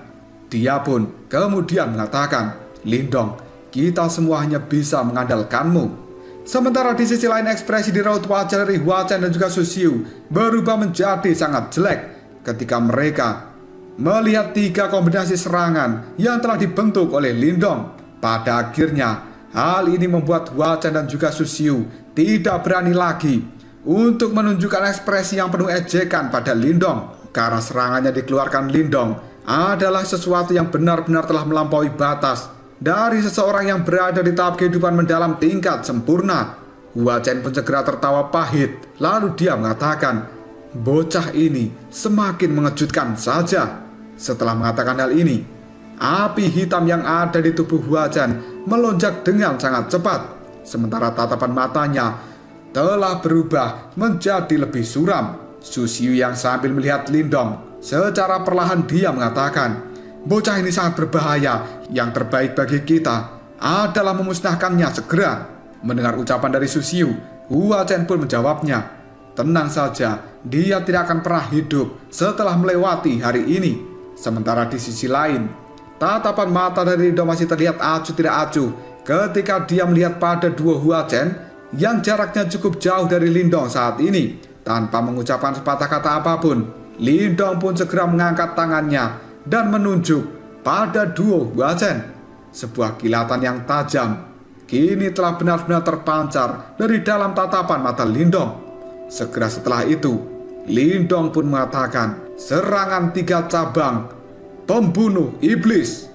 Dia pun kemudian mengatakan, Lindong, kita semua hanya bisa mengandalkanmu. Sementara di sisi lain, ekspresi di raut wajah dari Hua Chen dan juga Su Xiu berubah menjadi sangat jelek ketika mereka melihat 3 kombinasi serangan yang telah dibentuk oleh Lindong. Pada akhirnya, hal ini membuat Hua Chen dan juga Su Xiu tidak berani lagi untuk menunjukkan ekspresi yang penuh ejekan pada Lindong, karena serangannya dikeluarkan Lindong adalah sesuatu yang benar-benar telah melampaui batas dari seseorang yang berada di tahap kehidupan mendalam tingkat sempurna. Hua Chen pun segera tertawa pahit, lalu dia mengatakan, bocah ini semakin mengejutkan saja. Setelah mengatakan hal ini, api hitam yang ada di tubuh Hua Chen melonjak dengan sangat cepat, sementara tatapan matanya telah berubah menjadi lebih suram. Su Xiu yang sambil melihat Lindong secara perlahan dia mengatakan, bocah ini sangat berbahaya. Yang terbaik bagi kita adalah memusnahkannya segera. Mendengar ucapan dari Su Xiu, Hua Chen pun menjawabnya, tenang saja, dia tidak akan pernah hidup setelah melewati hari ini. Sementara di sisi lain, tatapan mata dari Lindong masih terlihat acuh tidak acuh ketika dia melihat pada duo Hua Chen yang jaraknya cukup jauh dari Lindong saat ini. Tanpa mengucapkan sepatah kata apapun, Lindong pun segera mengangkat tangannya dan menunjuk pada duo Hua Chen. Sebuah kilatan yang tajam kini telah benar-benar terpancar dari dalam tatapan mata Lindong. Segera setelah itu, Lindong pun mengatakan, serangan 3 cabang pembunuh iblis.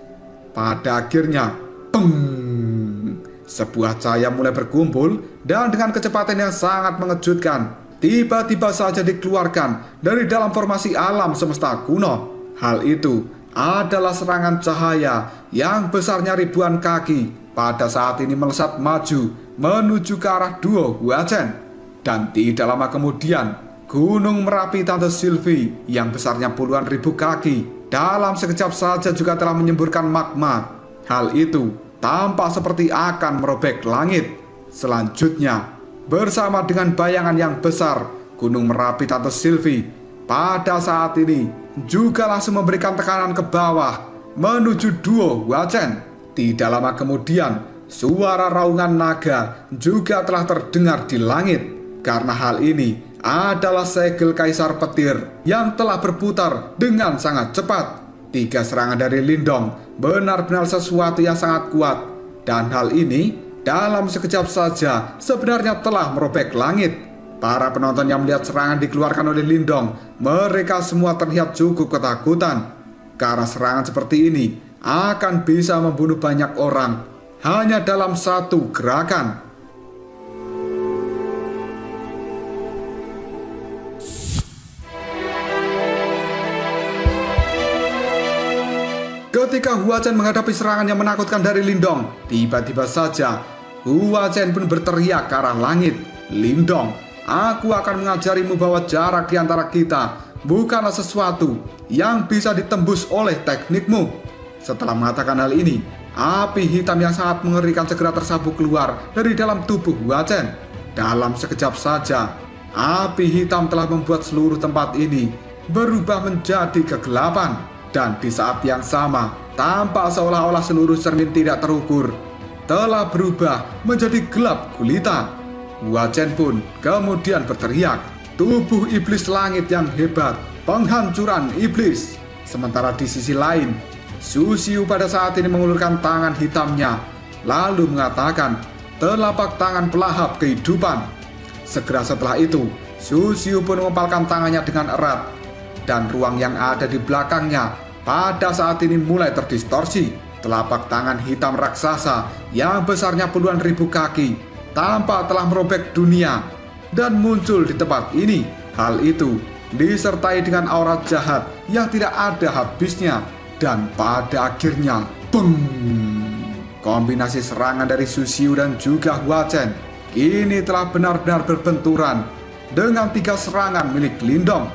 Pada akhirnya, peng, sebuah cahaya mulai berkumpul dan dengan kecepatan yang sangat mengejutkan tiba-tiba saja dikeluarkan dari dalam formasi alam semesta kuno. Hal itu adalah serangan cahaya yang besarnya ribuan kaki pada saat ini melesat maju menuju ke arah duo Hua Chen. Dan tidak lama kemudian, Gunung Merapi Tante Sylvie yang besarnya puluhan ribu kaki dalam sekejap saja juga telah menyemburkan magma. Hal itu tampak seperti akan merobek langit. Selanjutnya, bersama dengan bayangan yang besar, Gunung Merapi Tante Sylvie pada saat ini juga langsung memberikan tekanan ke bawah menuju duo Hua Chen. Tidak lama kemudian, suara raungan naga juga telah terdengar di langit. Karena hal ini adalah segel Kaisar Petir yang telah berputar dengan sangat cepat. 3 serangan dari Lindong benar-benar sesuatu yang sangat kuat, dan hal ini dalam sekejap saja sebenarnya telah merobek langit. Para penonton yang melihat serangan dikeluarkan oleh Lindong, mereka semua terlihat cukup ketakutan, karena serangan seperti ini akan bisa membunuh banyak orang hanya dalam satu gerakan. Ketika Hua Chen menghadapi serangan yang menakutkan dari Lindong, tiba-tiba saja Hua Chen pun berteriak ke arah langit, "Lindong, aku akan mengajarimu bahwa jarak di antara kita bukanlah sesuatu yang bisa ditembus oleh teknikmu." Setelah mengatakan hal ini, api hitam yang sangat mengerikan segera tersabuk keluar dari dalam tubuh Hua Chen. Dalam sekejap saja, api hitam telah membuat seluruh tempat ini berubah menjadi kegelapan. Dan di saat yang sama, tampak seolah-olah seluruh cermin tidak terukur telah berubah menjadi gelap gulita. Hua Chen pun kemudian berteriak, "Tubuh iblis langit yang hebat, penghancuran iblis." Sementara di sisi lain, Su Xiu pada saat ini mengulurkan tangan hitamnya, lalu mengatakan, "Telapak tangan pelahap kehidupan." Segera setelah itu, Su Xiu pun mengepalkan tangannya dengan erat, dan ruang yang ada di belakangnya pada saat ini mulai terdistorsi. Telapak tangan hitam raksasa yang besarnya puluhan ribu kaki tampak telah merobek dunia dan muncul di tempat ini. Hal itu disertai dengan aura jahat yang tidak ada habisnya, dan pada akhirnya, beng! Kombinasi serangan dari Su Xiu dan juga Hua Chen kini telah benar-benar berbenturan dengan 3 serangan milik Lindong.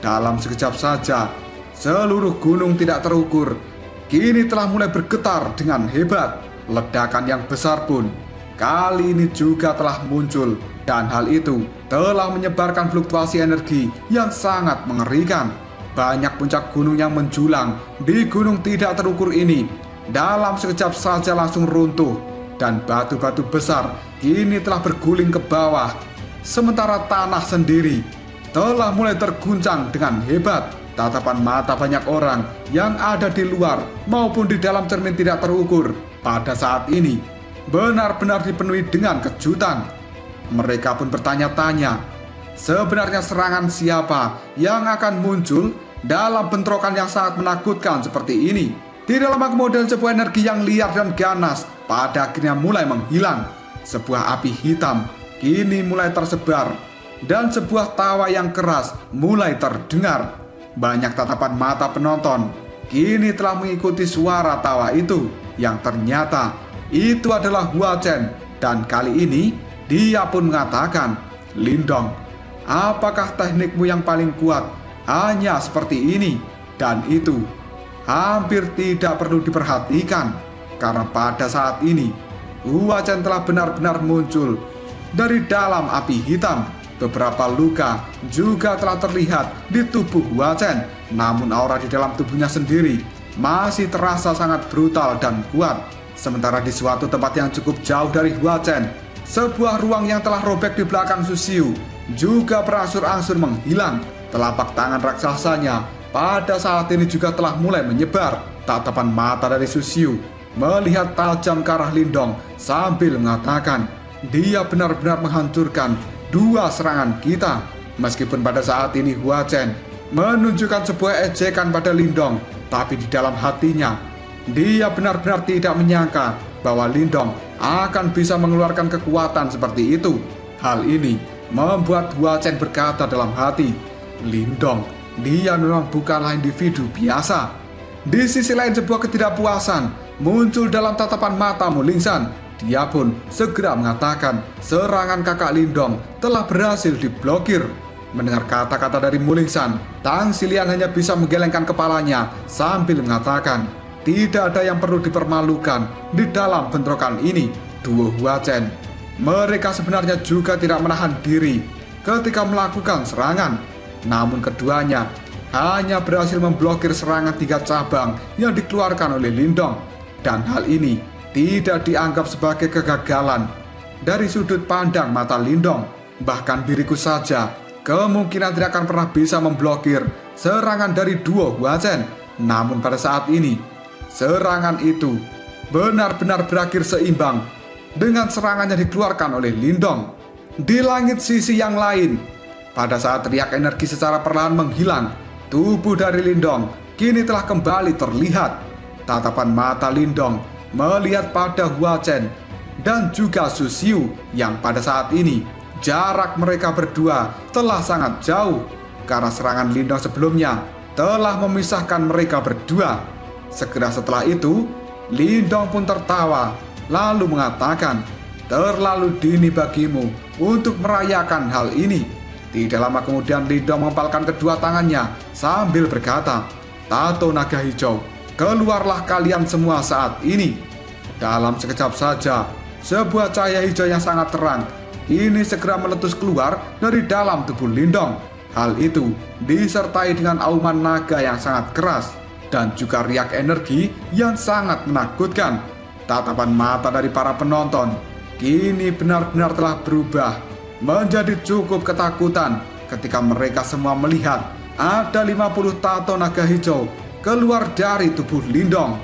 Dalam sekejap saja, seluruh gunung tidak terukur kini telah mulai bergetar dengan hebat. Ledakan yang besar pun kali ini juga telah muncul, dan hal itu telah menyebarkan fluktuasi energi yang sangat mengerikan. Banyak puncak gunung yang menjulang di gunung tidak terukur ini dalam sekejap saja langsung runtuh, dan batu-batu besar kini telah berguling ke bawah. Sementara tanah sendiri telah mulai terguncang dengan hebat. Tatapan mata banyak orang yang ada di luar maupun di dalam cermin tidak terukur pada saat ini benar-benar dipenuhi dengan kejutan. Mereka pun bertanya-tanya, sebenarnya serangan siapa yang akan muncul dalam bentrokan yang sangat menakutkan seperti ini? Tidak lama kemudian sebuah energi yang liar dan ganas pada akhirnya mulai menghilang. Sebuah api hitam kini mulai tersebar, dan sebuah tawa yang keras mulai terdengar. Banyak tatapan mata penonton kini telah mengikuti suara tawa itu, yang ternyata itu adalah Hua Chen. Dan kali ini dia pun mengatakan, "Lindong, apakah teknikmu yang paling kuat hanya seperti ini?" Dan itu hampir tidak perlu diperhatikan, karena pada saat ini Hua Chen telah benar-benar muncul dari dalam api hitam. Beberapa luka juga telah terlihat di tubuh Hua Chen, namun aura di dalam tubuhnya sendiri masih terasa sangat brutal dan kuat. Sementara di suatu tempat yang cukup jauh dari Hua Chen, sebuah ruang yang telah robek di belakang Su Xiu juga berangsur-angsur menghilang. Telapak tangan raksasanya pada saat ini juga telah mulai menyebar. Tatapan mata dari Su Xiu melihat tajam ke arah Lindong sambil mengatakan, "Dia benar-benar menghancurkan 2 serangan kita." Meskipun pada saat ini Hua Chen menunjukkan sebuah ejekan pada Lindong, tapi di dalam hatinya dia benar-benar tidak menyangka bahwa Lindong akan bisa mengeluarkan kekuatan seperti itu. Hal ini membuat Hua Chen berkata dalam hati, "Lindong, dia memang bukanlah individu biasa." Di sisi lain, sebuah ketidakpuasan muncul dalam tatapan mata Mu Lingsan. Dia pun segera mengatakan serangan kakak Lindong telah berhasil diblokir. Mendengar kata-kata dari Mu Lingsan, Tang Xilian hanya bisa menggelengkan kepalanya sambil mengatakan, tidak ada yang perlu dipermalukan di dalam bentrokan ini. Duo Hua Chen, mereka sebenarnya juga tidak menahan diri ketika melakukan serangan. Namun keduanya hanya berhasil memblokir serangan 3 cabang yang dikeluarkan oleh Lindong. Dan hal ini tidak dianggap sebagai kegagalan dari sudut pandang mata Lindong. Bahkan diriku saja kemungkinan tidak akan pernah bisa memblokir serangan dari duo Huachen. Namun pada saat ini, serangan itu benar-benar berakhir seimbang dengan serangan yang dikeluarkan oleh Lindong. Di langit sisi yang lain, pada saat riak energi secara perlahan menghilang, tubuh dari Lindong kini telah kembali terlihat. Tatapan mata Lindong melihat pada Huachen dan juga Su Xiu yang pada saat ini jarak mereka berdua telah sangat jauh karena serangan Lindong sebelumnya telah memisahkan mereka berdua. Segera setelah itu, Lindong pun tertawa lalu mengatakan, "Terlalu dini bagimu untuk merayakan hal ini." Tidak lama kemudian Lindong mengepalkan kedua tangannya sambil berkata, "Tato naga hijau, keluarlah kalian semua saat ini." Dalam sekejap saja, sebuah cahaya hijau yang sangat terang ini segera meletus keluar dari dalam tubuh Lindong. Hal itu disertai dengan auman naga yang sangat keras dan juga riak energi yang sangat menakutkan. Tatapan mata dari para penonton kini benar-benar telah berubah menjadi cukup ketakutan ketika mereka semua melihat ada 50 tato naga hijau keluar dari tubuh Lindong.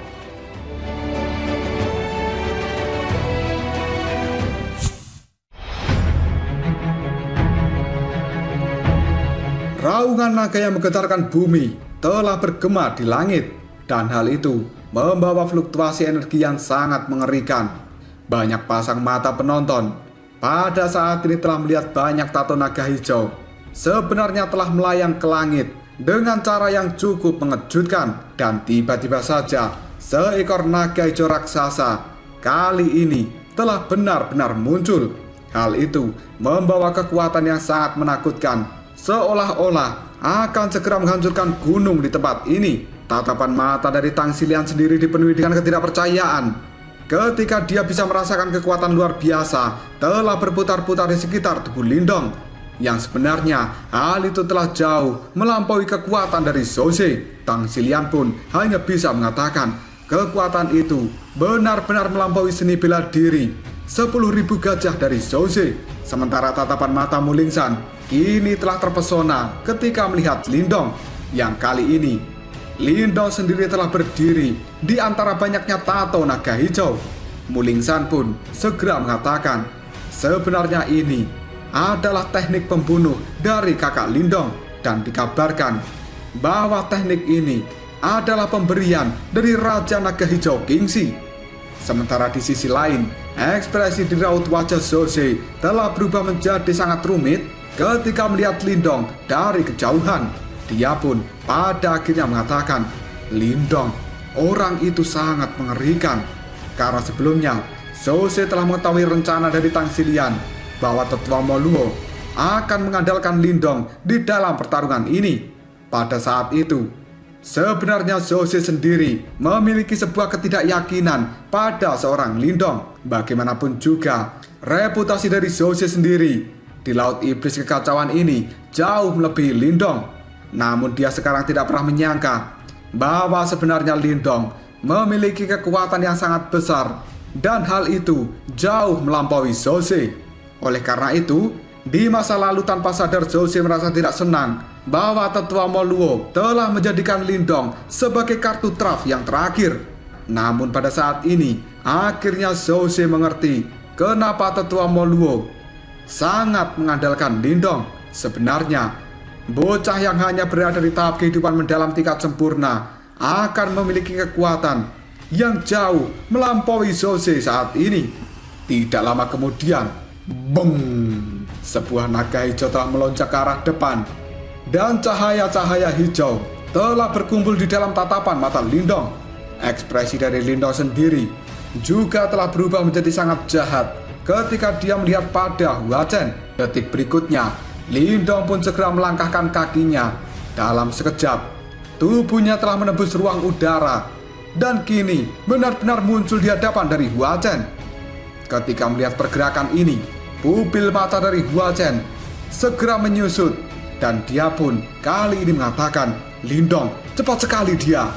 Raungan naga yang menggetarkan bumi telah bergema di langit, dan hal itu membawa fluktuasi energi yang sangat mengerikan. Banyak pasang mata penonton pada saat ini telah melihat banyak tato naga hijau sebenarnya telah melayang ke langit dengan cara yang cukup mengejutkan, dan tiba-tiba saja seekor naga hijau raksasa kali ini telah benar-benar muncul. Hal itu membawa kekuatan yang sangat menakutkan, seolah-olah akan segera menghancurkan gunung di tempat ini. Tatapan mata dari Tang Xilian sendiri dipenuhi dengan ketidakpercayaan ketika dia bisa merasakan kekuatan luar biasa telah berputar-putar di sekitar tubuh Lindong, yang sebenarnya hal itu telah jauh melampaui kekuatan dari Zhou Ze. Tang Xilian pun hanya bisa mengatakan kekuatan itu benar-benar melampaui seni bela diri 10.000 gajah dari Zhou Ze. Sementara tatapan mata Mu Lingsan kini telah terpesona ketika melihat Lindong, yang kali ini Lindong sendiri telah berdiri di antara banyaknya tato naga hijau. Mu Lingsan pun segera mengatakan sebenarnya ini adalah teknik pembunuh dari kakak Lindong, dan dikabarkan bahwa teknik ini adalah pemberian dari Raja Naga Hijau Kingxi. Sementara di sisi lain, ekspresi di raut wajah Zhou Ze telah berubah menjadi sangat rumit ketika melihat Lindong dari kejauhan. Dia pun pada akhirnya mengatakan, "Lindong, orang itu sangat mengerikan." Karena sebelumnya Zhou Ze telah mengetahui rencana dari Tang Xilian bahwa Tetua Moluo akan mengandalkan Lindong di dalam pertarungan ini. Pada saat itu, sebenarnya Zhou Ze sendiri memiliki sebuah ketidakyakinan pada seorang Lindong. Bagaimanapun juga, reputasi dari Zhou Ze sendiri di Laut Iblis Kekacauan ini jauh melebihi Lindong. Namun dia sekarang tidak pernah menyangka bahwa sebenarnya Lindong memiliki kekuatan yang sangat besar, dan hal itu jauh melampaui Zhou Ze. Oleh karena itu, di masa lalu tanpa sadar Zhou Ze merasa tidak senang bahwa Tetua Moluo telah menjadikan Lindong sebagai kartu traf yang terakhir. Namun pada saat ini, akhirnya Zhou Ze mengerti kenapa Tetua Moluo sangat mengandalkan Lindong. Sebenarnya, bocah yang hanya berada di tahap kehidupan mendalam tingkat sempurna akan memiliki kekuatan yang jauh melampaui Zhou Ze saat ini. Tidak lama kemudian, beng! Sebuah naga hijau telah melonjak ke arah depan, dan cahaya-cahaya hijau telah berkumpul di dalam tatapan mata Lindong. Ekspresi dari Lindong sendiri juga telah berubah menjadi sangat jahat ketika dia melihat pada Huachen. Detik berikutnya, Lindong pun segera melangkahkan kakinya. Dalam sekejap, tubuhnya telah menembus ruang udara dan kini benar-benar muncul di hadapan dari Huachen. Ketika melihat pergerakan ini, pupil mata dari Huachen segera menyusut, dan dia pun kali ini mengatakan, "Lindong, cepat sekali dia."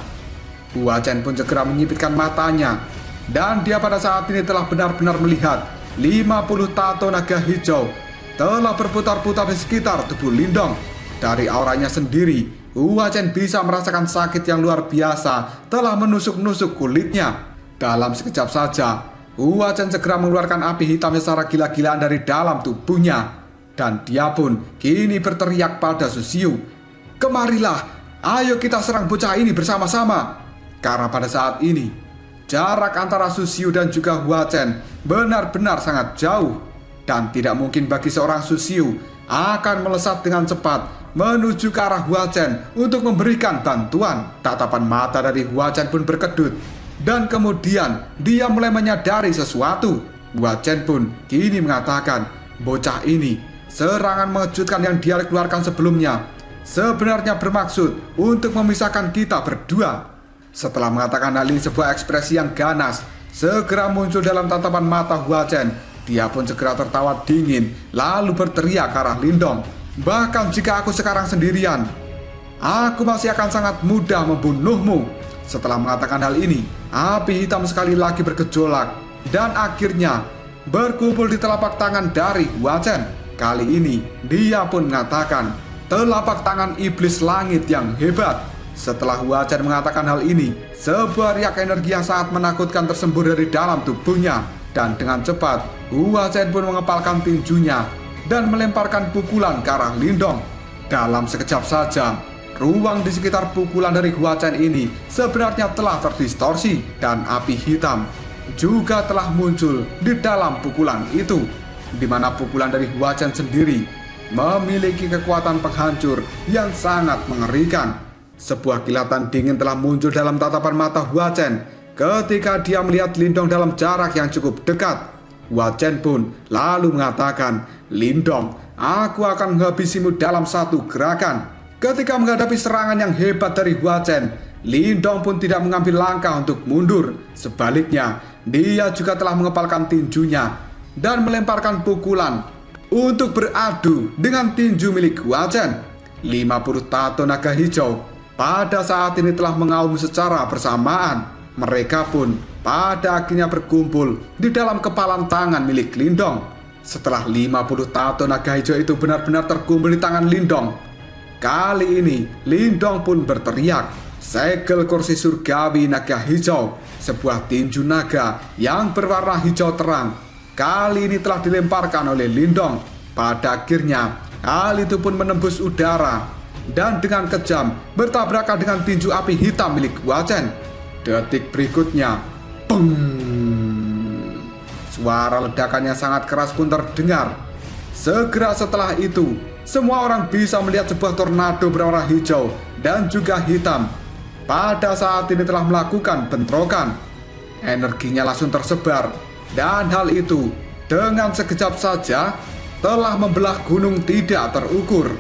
Huachen pun segera menyipitkan matanya, dan dia pada saat ini telah benar-benar melihat 50 tato naga hijau telah berputar-putar di sekitar tubuh Lindong. Dari auranya sendiri, Hua Chen bisa merasakan sakit yang luar biasa telah menusuk-nusuk kulitnya. Dalam sekejap saja, Hua Chen segera mengeluarkan api hitam secara gila-gilaan dari dalam tubuhnya. Dan dia pun kini berteriak pada Susiu, "Kemarilah, ayo kita serang bocah ini bersama-sama." Karena pada saat ini, jarak antara Susiu dan juga Hua Chen benar-benar sangat jauh. Dan tidak mungkin bagi seorang Susiu akan melesat dengan cepat menuju ke arah Hua Chen untuk memberikan bantuan. Tatapan mata dari Hua Chen pun berkedut. Dan kemudian dia mulai menyadari sesuatu. Hua Chen pun kini mengatakan, bocah ini serangan mengejutkan yang dia keluarkan sebelumnya sebenarnya bermaksud untuk memisahkan kita berdua. Setelah mengatakan hal ini, sebuah ekspresi yang ganas segera muncul dalam tatapan mata Hua Chen. Dia pun segera tertawa dingin lalu berteriak ke arah Lindong, "Bahkan jika aku sekarang sendirian, aku masih akan sangat mudah membunuhmu." Setelah mengatakan hal ini, api hitam sekali lagi bergejolak dan akhirnya berkumpul di telapak tangan dari Hua Chen. Kali ini, dia pun mengatakan, "Telapak tangan iblis langit yang hebat." Setelah Hua Chen mengatakan hal ini, sebuah riak energi yang sangat menakutkan tersembur dari dalam tubuhnya. Dan dengan cepat, Hua Chen pun mengepalkan tinjunya dan melemparkan pukulan ke arah Lindong. Dalam sekejap saja, ruang di sekitar pukulan dari Hua Chen ini sebenarnya telah terdistorsi dan api hitam juga telah muncul di dalam pukulan itu, di mana pukulan dari Hua Chen sendiri memiliki kekuatan penghancur yang sangat mengerikan. Sebuah kilatan dingin telah muncul dalam tatapan mata Hua Chen ketika dia melihat Lindong dalam jarak yang cukup dekat. Hua Chen pun lalu mengatakan, "Lindong, aku akan menghabisimu dalam satu gerakan." Ketika menghadapi serangan yang hebat dari Hua Chen, Lindong pun tidak mengambil langkah untuk mundur. Sebaliknya, dia juga telah mengepalkan tinjunya dan melemparkan pukulan untuk beradu dengan tinju milik Hua Chen. 50 tato naga hijau pada saat ini telah mengaum secara bersamaan. Mereka pun pada akhirnya berkumpul di dalam kepalan tangan milik Lindong. Setelah 50 tato naga hijau itu benar-benar terkumpul di tangan Lindong, kali ini Lindong pun berteriak, "Segel kursi surgawi naga hijau." Sebuah tinju naga yang berwarna hijau terang kali ini telah dilemparkan oleh Lindong. Pada akhirnya, hal itu pun menembus udara dan dengan kejam bertabrakan dengan tinju api hitam milik Hua Chen. Detik berikutnya, peng! Suara ledakan yang sangat keras pun terdengar. Segera setelah itu, semua orang bisa melihat sebuah tornado berwarna hijau dan juga hitam. Pada saat ini telah melakukan bentrokan. Energinya langsung tersebar. Dan hal itu dengan sekejap saja telah membelah gunung tidak terukur.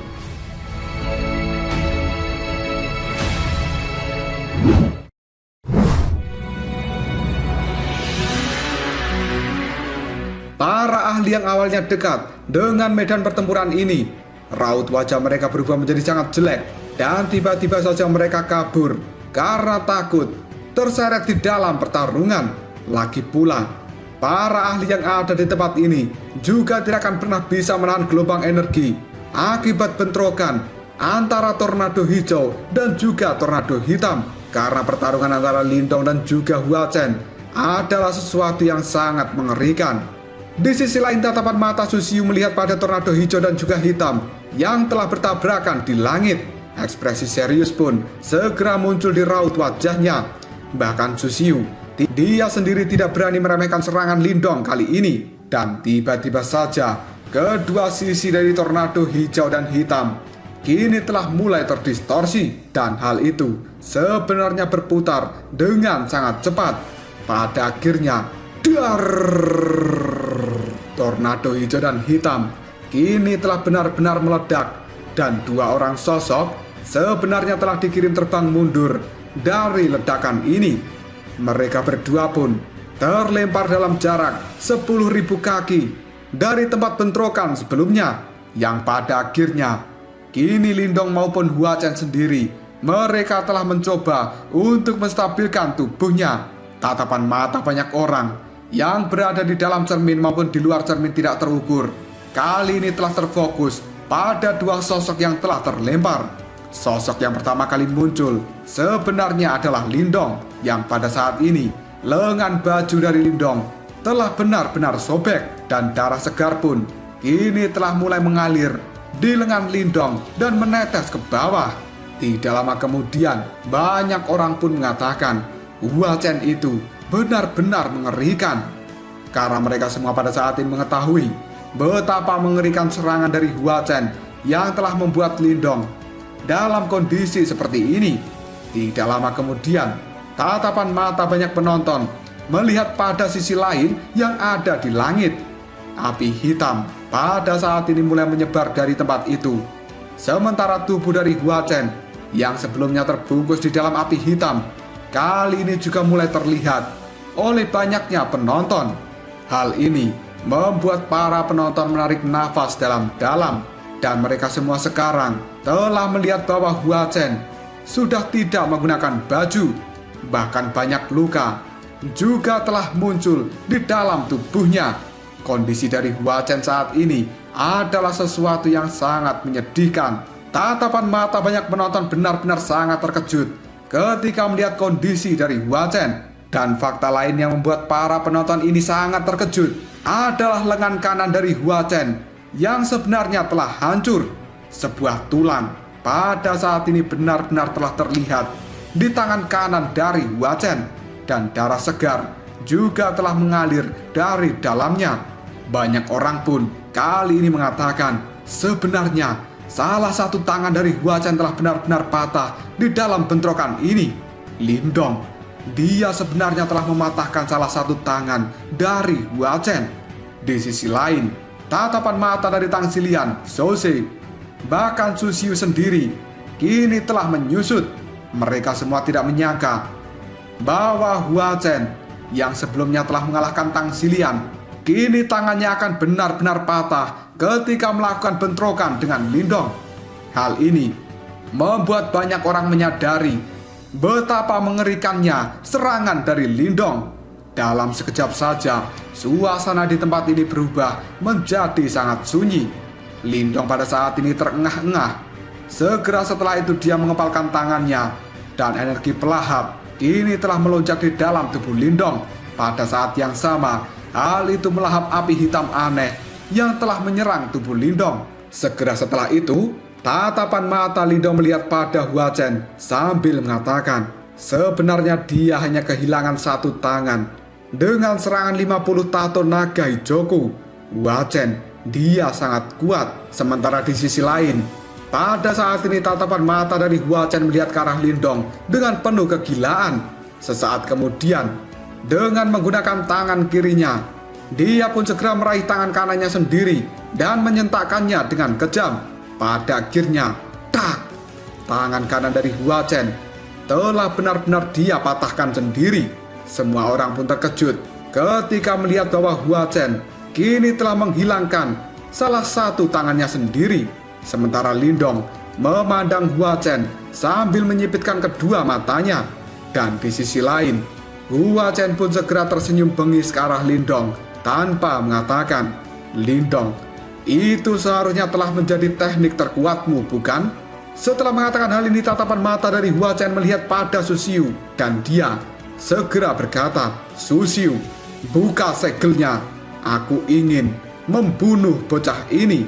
Para ahli yang awalnya dekat dengan medan pertempuran ini, raut wajah mereka berubah menjadi sangat jelek dan tiba-tiba saja mereka kabur karena takut terseret di dalam pertarungan. Lagi pula, para ahli yang ada di tempat ini juga tidak akan pernah bisa menahan gelombang energi akibat bentrokan antara tornado hijau dan juga tornado hitam. Karena pertarungan antara Lindong dan juga Hua Chen adalah sesuatu yang sangat mengerikan. Di sisi lain, tatapan mata Susiu melihat pada tornado hijau dan juga hitam yang telah bertabrakan di langit. Ekspresi serius pun segera muncul di raut wajahnya. Bahkan Susiu, dia sendiri tidak berani meremehkan serangan Lindong kali ini. Dan tiba-tiba saja, kedua sisi dari tornado hijau dan hitam kini telah mulai terdistorsi. Dan hal itu sebenarnya berputar dengan sangat cepat. Pada akhirnya, dar! Tornado hijau dan hitam kini telah benar-benar meledak. Dan dua orang sosok sebenarnya telah dikirim terbang mundur dari ledakan ini. Mereka berdua pun terlempar dalam jarak 10.000 kaki dari tempat bentrokan sebelumnya, yang pada akhirnya kini Lindong maupun Hua Chen sendiri mereka telah mencoba untuk menstabilkan tubuhnya. Tatapan mata banyak orang yang berada di dalam cermin maupun di luar cermin tidak terukur kali ini telah terfokus pada dua sosok yang telah terlempar. Sosok yang pertama kali muncul sebenarnya adalah Lindong, yang pada saat ini lengan baju dari Lindong telah benar-benar sobek dan darah segar pun kini telah mulai mengalir di lengan Lindong dan menetes ke bawah. Tidak lama kemudian banyak orang pun mengatakan Hua Chen itu benar-benar mengerikan, karena mereka semua pada saat ini mengetahui betapa mengerikan serangan dari Hua Chen yang telah membuat Lindong dalam kondisi seperti ini. Tidak lama kemudian tatapan mata banyak penonton melihat pada sisi lain yang ada di langit. Api hitam pada saat ini mulai menyebar dari tempat itu. Sementara tubuh dari Hua Chen yang sebelumnya terbungkus di dalam api hitam kali ini juga mulai terlihat oleh banyaknya penonton. Hal ini membuat para penonton menarik nafas dalam-dalam, dan mereka semua sekarang telah melihat bahwa Hua Chen sudah tidak menggunakan baju. Bahkan banyak luka juga telah muncul di dalam tubuhnya. Kondisi dari Hua Chen saat ini adalah sesuatu yang sangat menyedihkan. Tatapan mata banyak penonton benar-benar sangat terkejut ketika melihat kondisi dari Hua Chen. Dan fakta lain yang membuat para penonton ini sangat terkejut adalah lengan kanan dari Hua Chen yang sebenarnya telah hancur. Sebuah tulang pada saat ini benar-benar telah terlihat di tangan kanan dari Hua Chen, dan darah segar juga telah mengalir dari dalamnya. Banyak orang pun kali ini mengatakan sebenarnya salah satu tangan dari Hua Chen telah benar-benar patah di dalam bentrokan ini. Lindong, dia sebenarnya telah mematahkan salah satu tangan dari Hua Chen. Di sisi lain, tatapan mata dari Tang Xilian, Soze, bahkan Su Xiu sendiri kini telah menyusut. Mereka semua tidak menyangka bahwa Hua Chen yang sebelumnya telah mengalahkan Tang Xilian, kini tangannya akan benar-benar patah ketika melakukan bentrokan dengan Lindong. Hal ini membuat banyak orang menyadari betapa mengerikannya serangan dari Lindong. Dalam sekejap saja, suasana di tempat ini berubah menjadi sangat sunyi. Lindong pada saat ini terengah-engah. Segera setelah itu dia mengepalkan tangannya, dan energi pelahap ini telah melonjak di dalam tubuh Lindong. Pada saat yang sama, hal itu melahap api hitam aneh yang telah menyerang tubuh Lindong. Segera setelah itu, tatapan mata Lindong melihat pada Hua Chen sambil mengatakan sebenarnya dia hanya kehilangan satu tangan. Dengan serangan 50 tato naga hijauku, Hua Chen dia sangat kuat. Sementara di sisi lain, pada saat ini tatapan mata dari Hua Chen melihat ke arah Lindong dengan penuh kegilaan. Sesaat kemudian, dengan menggunakan tangan kirinya, dia pun segera meraih tangan kanannya sendiri dan menyentakkannya dengan kejam. Pada akhirnya, tak, tangan kanan dari Hua Chen telah benar-benar dia patahkan sendiri. Semua orang pun terkejut ketika melihat bahwa Hua Chen kini telah menghilangkan salah satu tangannya sendiri. Sementara Lindong memandang Hua Chen sambil menyipitkan kedua matanya. Dan di sisi lain, Hua Chen pun segera tersenyum bengis ke arah Lindong tanpa mengatakan, "Lindong, itu seharusnya telah menjadi teknik terkuatmu, bukan?" Setelah mengatakan hal ini, tatapan mata dari Hua Chen melihat pada Su Xiu, dan dia segera berkata, "Su Xiu, buka segelnya. Aku ingin membunuh bocah ini."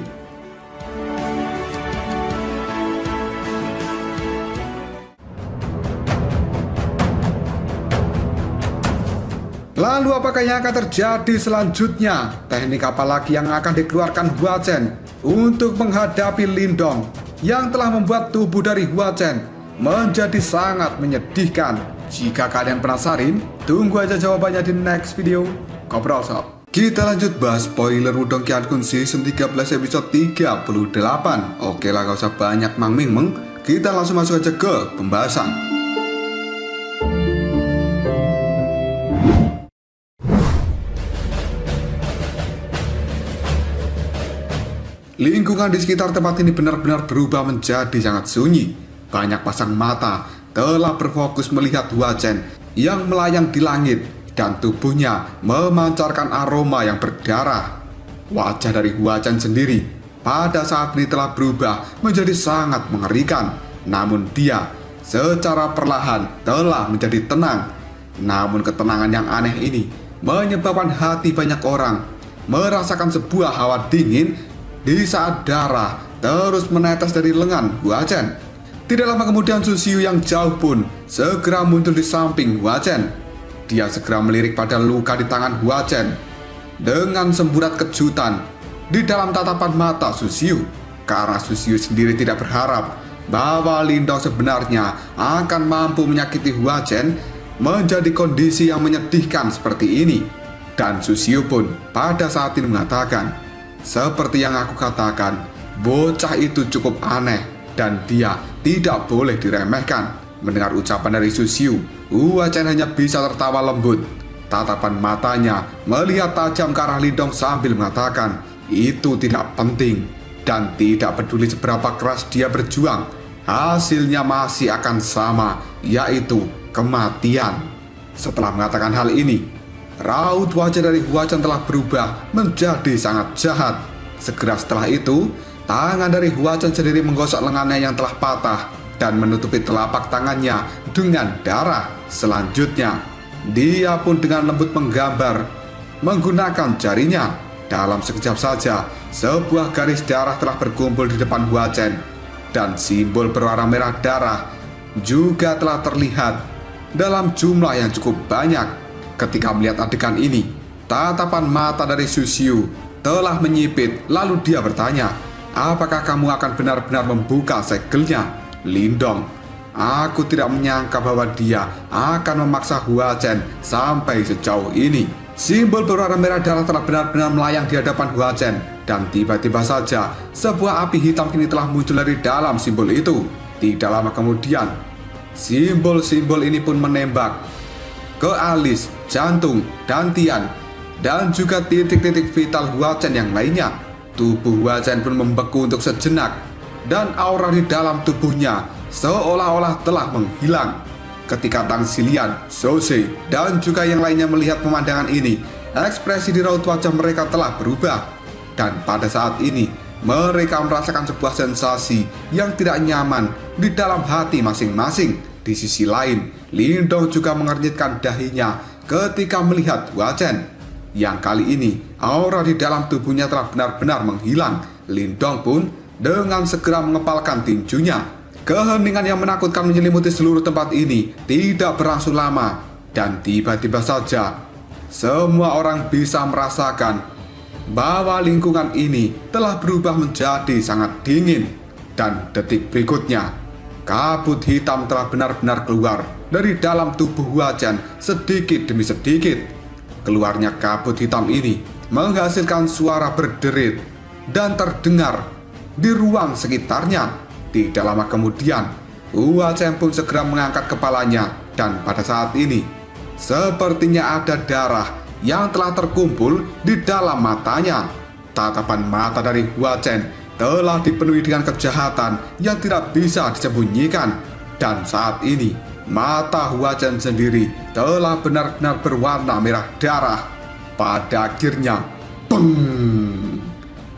Lalu apakah yang akan terjadi selanjutnya? Teknik apa lagi yang akan dikeluarkan Hua Chen untuk menghadapi Lindong yang telah membuat tubuh dari Hua Chen menjadi sangat menyedihkan? Jika kalian penasaran, tunggu aja jawabannya di next video. Ngobrol sob. Kita lanjut bahas spoiler Wudong Qiankun Season 13 episode 38. Oke lah, gak usah banyak meng, kita langsung masuk aja ke pembahasan. Lingkungan di sekitar tempat ini benar-benar berubah menjadi sangat sunyi. Banyak pasang mata telah berfokus melihat Hua Chen yang melayang di langit, dan tubuhnya memancarkan aroma yang berdarah. Wajah dari Hua Chen sendiri pada saat ini telah berubah menjadi sangat mengerikan. Namun dia secara perlahan telah menjadi tenang. Namun ketenangan yang aneh ini menyebabkan hati banyak orang merasakan sebuah hawa dingin di saat darah terus menetes dari lengan Hua Chen. Tidak lama kemudian Su Xiu yang jauh pun segera muncul di samping Hua Chen. Dia segera melirik pada luka di tangan Hua Chen dengan semburat kejutan di dalam tatapan mata Su Xiu, karena Su Xiu sendiri tidak berharap bahwa Lindong sebenarnya akan mampu menyakiti Hua Chen menjadi kondisi yang menyedihkan seperti ini. Dan Su Xiu pun pada saat ini mengatakan, seperti yang aku katakan, bocah itu cukup aneh dan dia tidak boleh diremehkan. Mendengar ucapan dari Su Xiu, Hua Chen hanya bisa tertawa lembut. Tatapan matanya melihat tajam ke arah Lindong sambil mengatakan, itu tidak penting dan tidak peduli seberapa keras dia berjuang, hasilnya masih akan sama, yaitu kematian. Setelah mengatakan hal ini, raut wajah dari Hua Chen telah berubah menjadi sangat jahat. Segera setelah itu, tangan dari Hua Chen sendiri menggosok lengannya yang telah patah dan menutupi telapak tangannya dengan darah. Selanjutnya, dia pun dengan lembut menggambar menggunakan jarinya. Dalam sekejap saja, sebuah garis darah telah berkumpul di depan Hua Chen, dan simbol berwarna merah darah juga telah terlihat dalam jumlah yang cukup banyak. Ketika melihat adegan ini, tatapan mata dari Su Xiu telah menyipit. Lalu dia bertanya, apakah kamu akan benar-benar membuka segelnya, Lindong? Aku tidak menyangka bahwa dia akan memaksa Hua Chen sampai sejauh ini. Simbol berwarna merah darah telah benar-benar melayang di hadapan Hua Chen, dan tiba-tiba saja sebuah api hitam kini telah muncul dari dalam simbol itu. Tidak lama kemudian, simbol-simbol ini pun menembak ke alis, jantung, dantian, dan juga titik-titik vital Hua Chen yang lainnya. Tubuh Hua Chen pun membeku untuk sejenak, dan aura di dalam tubuhnya seolah-olah telah menghilang. Ketika Tang Xilian, Zhou, dan juga yang lainnya melihat pemandangan ini, ekspresi di raut wajah mereka telah berubah. Dan pada saat ini, mereka merasakan sebuah sensasi yang tidak nyaman di dalam hati masing-masing. Di sisi lain, Lindong juga mengernyitkan dahinya ketika melihat Hua Chen, yang kali ini aura di dalam tubuhnya telah benar-benar menghilang. Lindong pun dengan segera mengepalkan tinjunya. Keheningan yang menakutkan menyelimuti seluruh tempat ini tidak berlangsung lama, dan tiba-tiba saja semua orang bisa merasakan bahwa lingkungan ini telah berubah menjadi sangat dingin. Dan detik berikutnya, kabut hitam telah benar-benar keluar dari dalam tubuh Hua Chen sedikit demi sedikit. Keluarnya kabut hitam ini menghasilkan suara berderit dan terdengar di ruang sekitarnya. Tidak lama kemudian, Hua Chen pun segera mengangkat kepalanya, dan pada saat ini sepertinya ada darah yang telah terkumpul di dalam matanya. Tatapan mata dari Hua Chen telah dipenuhi dengan kejahatan yang tidak bisa disembunyikan, dan saat ini mata Hua Chen sendiri telah benar-benar berwarna merah darah. Pada akhirnya, beng!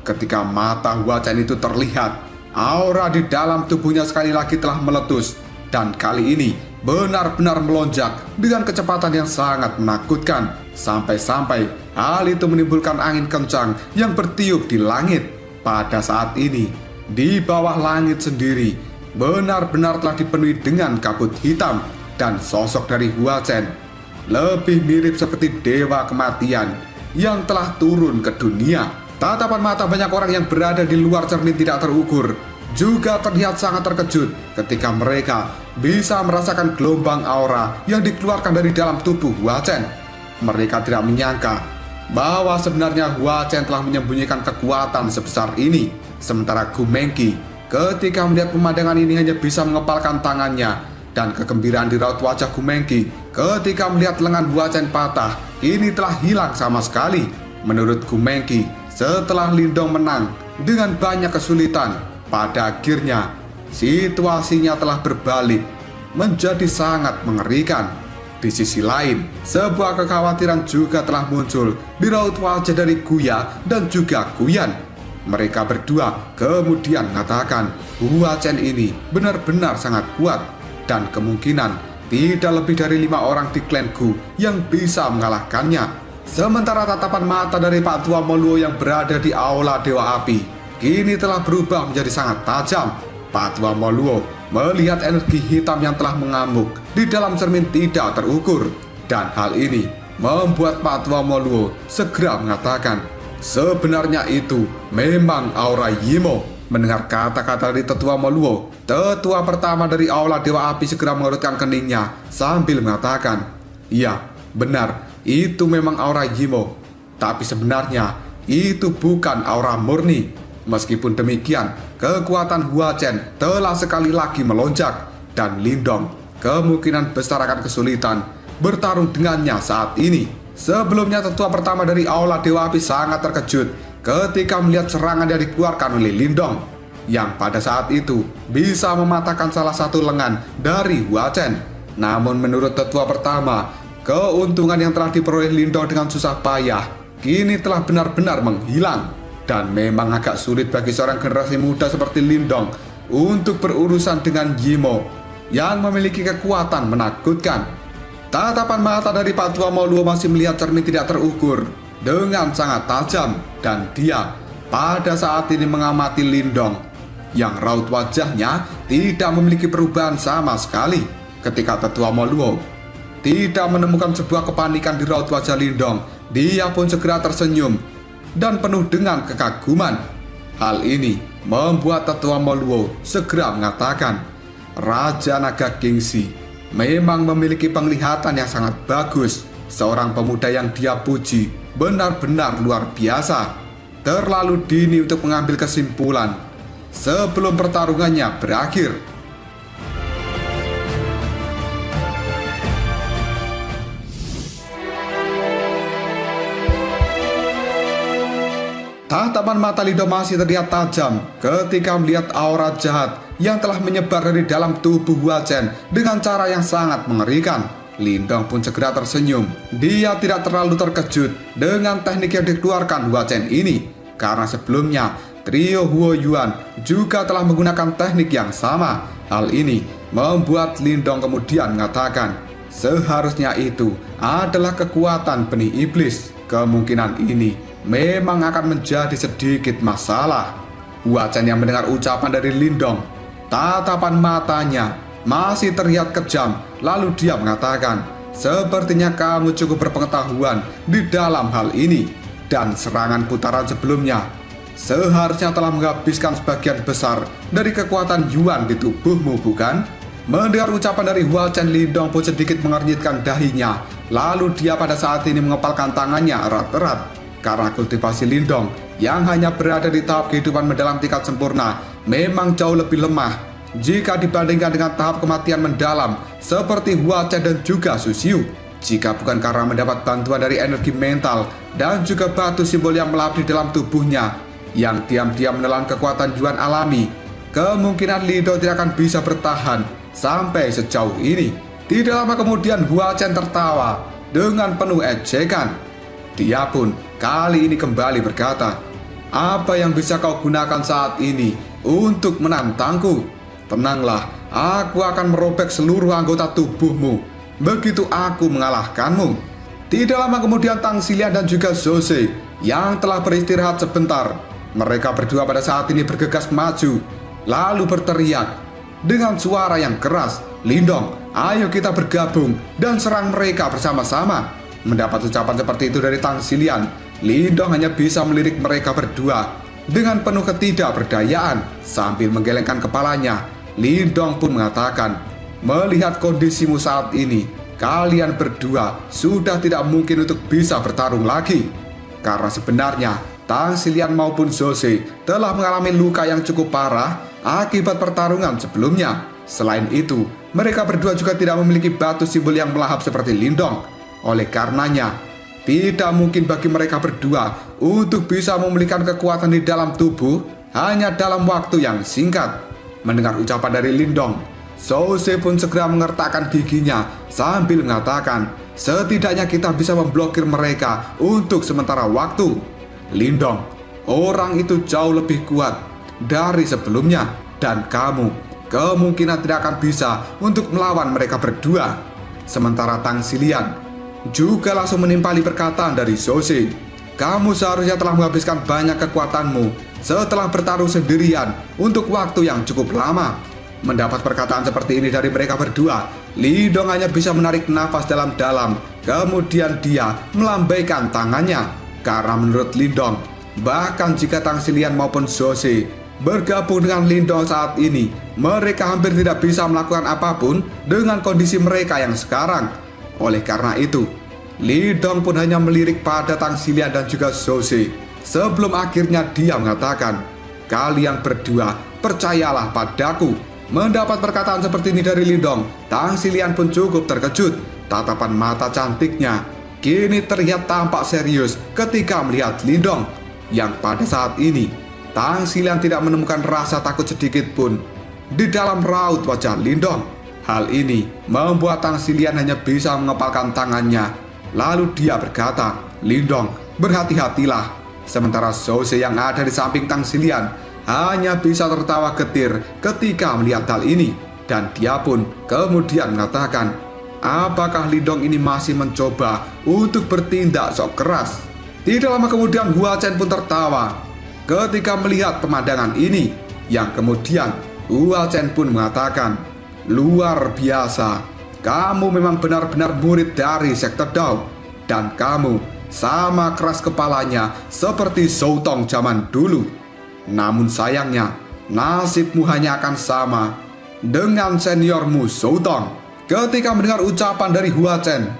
Ketika mata Hua Chen itu terlihat, aura di dalam tubuhnya sekali lagi telah meletus, dan kali ini benar-benar melonjak dengan kecepatan yang sangat menakutkan. Sampai-sampai hal itu menimbulkan angin kencang yang bertiup di langit. Pada saat ini, di bawah langit sendiri benar-benar telah dipenuhi dengan kabut hitam, dan sosok dari Hua Chen lebih mirip seperti dewa kematian yang telah turun ke dunia. Tatapan mata banyak orang yang berada di luar cermin tidak terukur juga terlihat sangat terkejut ketika mereka bisa merasakan gelombang aura yang dikeluarkan dari dalam tubuh Hua Chen. Mereka tidak menyangka bahwa sebenarnya Hua Chen telah menyembunyikan kekuatan sebesar ini. Sementara Gu Mengqi ketika melihat pemandangan ini hanya bisa mengepalkan tangannya, dan kegembiraan di raut wajah Gu Mengqi ketika melihat lengan Hua Chen patah ini telah hilang sama sekali. Menurut Gu Mengqi, setelah Lindong menang dengan banyak kesulitan, pada akhirnya situasinya telah berbalik menjadi sangat mengerikan. Di sisi lain, sebuah kekhawatiran juga telah muncul di raut wajah dari Guya dan juga Guyan. Mereka berdua kemudian mengatakan Hua Chen ini benar-benar sangat kuat dan kemungkinan tidak lebih dari 5 orang di klan Gu yang bisa mengalahkannya. Sementara tatapan mata dari Pak Tua Moluo yang berada di aula Dewa Api kini telah berubah menjadi sangat tajam. Pak Tua Moluo melihat energi hitam yang telah mengamuk di dalam cermin tidak terukur, dan hal ini membuat Pak Tua Moluo segera mengatakan sebenarnya itu memang aura Yimo. Mendengar kata-kata dari Tetua Moluo, tetua pertama dari aula Dewa Api segera mengerutkan keningnya sambil mengatakan, "Iya, benar, itu memang aura Yimo. Tapi sebenarnya itu bukan aura murni." Meskipun demikian, kekuatan Hua Chen telah sekali lagi melonjak dan Lindong kemungkinan besar akan kesulitan bertarung dengannya saat ini. Sebelumnya tetua pertama dari aula Dewa Api sangat terkejut ketika melihat serangan yang dikeluarkan oleh Lindong yang pada saat itu bisa mematahkan salah satu lengan dari Hua Chen. Namun menurut tetua pertama, keuntungan yang telah diperoleh Lindong dengan susah payah kini telah benar-benar menghilang. Dan memang agak sulit bagi seorang generasi muda seperti Lindong untuk berurusan dengan Yimo yang memiliki kekuatan menakutkan. Tatapan mata dari Pak Tua Moluo masih melihat cermin tidak terukur dengan sangat tajam, dan dia pada saat ini mengamati Lindong yang raut wajahnya tidak memiliki perubahan sama sekali. Ketika Tetua Moluo tidak menemukan sebuah kepanikan di raut wajah Lindong, dia pun segera tersenyum dan penuh dengan kekaguman. Hal ini membuat Tetua Moluo segera mengatakan, Raja Naga Gengsi memang memiliki penglihatan yang sangat bagus. Seorang pemuda yang dia puji benar-benar luar biasa. Terlalu dini untuk mengambil kesimpulan sebelum pertarungannya berakhir. Tatapan mata Lindong masih terlihat tajam ketika melihat aura jahat yang telah menyebar dari dalam tubuh Hua Chen dengan cara yang sangat mengerikan. Lindong pun segera tersenyum. Dia tidak terlalu terkejut dengan teknik yang dikeluarkan Hua Chen ini, karena sebelumnya trio Huo Yuan juga telah menggunakan teknik yang sama. Hal ini membuat Lindong kemudian mengatakan, seharusnya itu adalah kekuatan benih iblis. Kemungkinan ini memang akan menjadi sedikit masalah. Hua Chen yang mendengar ucapan dari Lindong, tatapan matanya masih terlihat kejam. Lalu dia mengatakan, sepertinya kamu cukup berpengetahuan di dalam hal ini, dan serangan putaran sebelumnya seharusnya telah menghabiskan sebagian besar dari kekuatan Yuan di tubuhmu, bukan? Mendengar ucapan dari Hua Chen, Lindong pun sedikit mengernyitkan dahinya. Lalu dia pada saat ini mengepalkan tangannya erat-erat. Karena kultivasi Lindong yang hanya berada di tahap kehidupan mendalam tingkat sempurna memang jauh lebih lemah jika dibandingkan dengan tahap kematian mendalam seperti Hua Chen dan juga Susiu. Jika bukan karena mendapat bantuan dari energi mental dan juga batu simbol yang melap di dalam tubuhnya yang diam-diam menelan kekuatan Yuan alami, kemungkinan Lindong tidak akan bisa bertahan sampai sejauh ini. Tidak lama kemudian Hua Chen tertawa dengan penuh ejekan. Dia pun kali ini kembali berkata, apa yang bisa kau gunakan saat ini untuk menantangku? Tenanglah, aku akan merobek seluruh anggota tubuhmu begitu aku mengalahkanmu. Tidak lama kemudian Tang Xilian dan juga Zose yang telah beristirahat sebentar, mereka berdua pada saat ini bergegas maju lalu berteriak dengan suara yang keras, Lindong, ayo kita bergabung dan serang mereka bersama-sama. Mendapat ucapan seperti itu dari Tang Xilian, Lindong hanya bisa melirik mereka berdua dengan penuh ketidakberdayaan. Sambil menggelengkan kepalanya, Lindong pun mengatakan, melihat kondisimu saat ini, kalian berdua sudah tidak mungkin untuk bisa bertarung lagi. Karena sebenarnya Tang Xilian maupun Zose telah mengalami luka yang cukup parah akibat pertarungan sebelumnya. Selain itu, mereka berdua juga tidak memiliki batu simbol yang melahap seperti Lindong. Oleh karenanya, tidak mungkin bagi mereka berdua untuk bisa memulihkan kekuatan di dalam tubuh hanya dalam waktu yang singkat. Mendengar ucapan dari Lindong, Sose pun segera mengertakkan giginya sambil mengatakan, setidaknya kita bisa memblokir mereka untuk sementara waktu. Lindong, orang itu jauh lebih kuat dari sebelumnya dan kamu kemungkinan tidak akan bisa untuk melawan mereka berdua. Sementara Tang Xilian juga langsung menimpali perkataan dari Sose. Kamu seharusnya telah menghabiskan banyak kekuatanmu setelah bertarung sendirian untuk waktu yang cukup lama. Mendapat perkataan seperti ini dari mereka berdua, Lindong hanya bisa menarik nafas dalam-dalam. Kemudian dia melambaikan tangannya. Karena menurut Lindong, bahkan jika Tang Xilian maupun Sose bergabung dengan Lindong saat ini, mereka hampir tidak bisa melakukan apapun dengan kondisi mereka yang sekarang. Oleh karena itu, Lindong pun hanya melirik pada Tang Xilian dan juga Sose. Sebelum akhirnya dia mengatakan, kalian berdua percayalah padaku. Mendapat perkataan seperti ini dari Lindong, Tang Xilian pun cukup terkejut. Tatapan mata cantiknya kini terlihat tampak serius ketika melihat Lindong, yang pada saat ini Tang Xilian tidak menemukan rasa takut sedikit pun di dalam raut wajah Lindong. Hal ini membuat Tang Xilian hanya bisa mengepalkan tangannya. Lalu dia berkata, Lindong, berhati-hatilah. Sementara Sose yang ada di samping Tang Xilian hanya bisa tertawa getir ketika melihat hal ini. Dan dia pun kemudian mengatakan, apakah Lindong ini masih mencoba untuk bertindak sok keras? Tidak lama kemudian Hua Chen pun tertawa ketika melihat pemandangan ini. Yang kemudian Hua Chen pun mengatakan, luar biasa, kamu memang benar-benar murid dari sekte Dao. Dan kamu sama keras kepalanya seperti Zhou Tong zaman dulu. Namun sayangnya, nasibmu hanya akan sama dengan seniormu Zhou Tong. Ketika mendengar ucapan dari Hua Chen,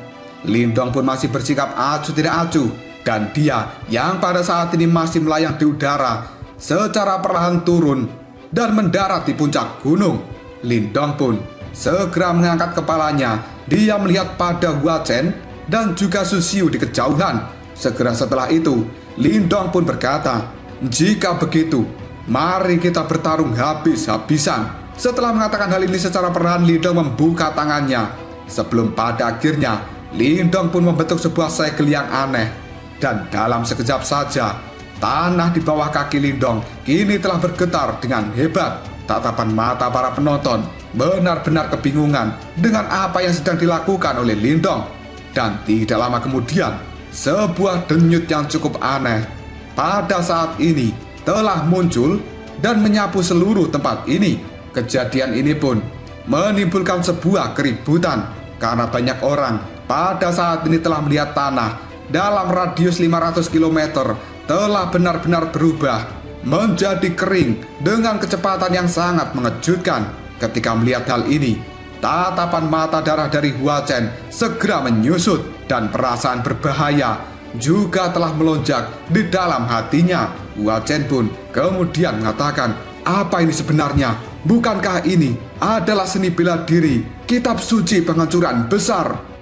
Lindong pun masih bersikap acuh tidak acuh. Dan dia yang pada saat ini masih melayang di udara secara perlahan turun dan mendarat di puncak gunung. Lindong pun segera mengangkat kepalanya. Dia melihat pada Hua Chen dan juga Su Xiu di kejauhan. Segera setelah itu, Lindong pun berkata, jika begitu, mari kita bertarung habis-habisan. Setelah mengatakan hal ini secara perlahan, Lindong membuka tangannya. Sebelum pada akhirnya, Lindong pun membentuk sebuah segel yang aneh. Dan dalam sekejap saja, tanah di bawah kaki Lindong kini telah bergetar dengan hebat. Tatapan mata para penonton benar-benar kebingungan dengan apa yang sedang dilakukan oleh Lindong. Dan tidak lama kemudian, sebuah denyut yang cukup aneh pada saat ini telah muncul dan menyapu seluruh tempat ini. Kejadian ini pun menimbulkan sebuah keributan karena banyak orang pada saat ini telah melihat tanah dalam radius 500 km telah benar-benar berubah menjadi kering dengan kecepatan yang sangat mengejutkan. Ketika melihat hal ini, tatapan mata darah dari Hua Chen segera menyusut dan perasaan berbahaya juga telah melonjak di dalam hatinya. Hua Chen pun kemudian mengatakan, apa ini sebenarnya? Bukankah ini adalah seni bela diri, kitab suci penghancuran besar?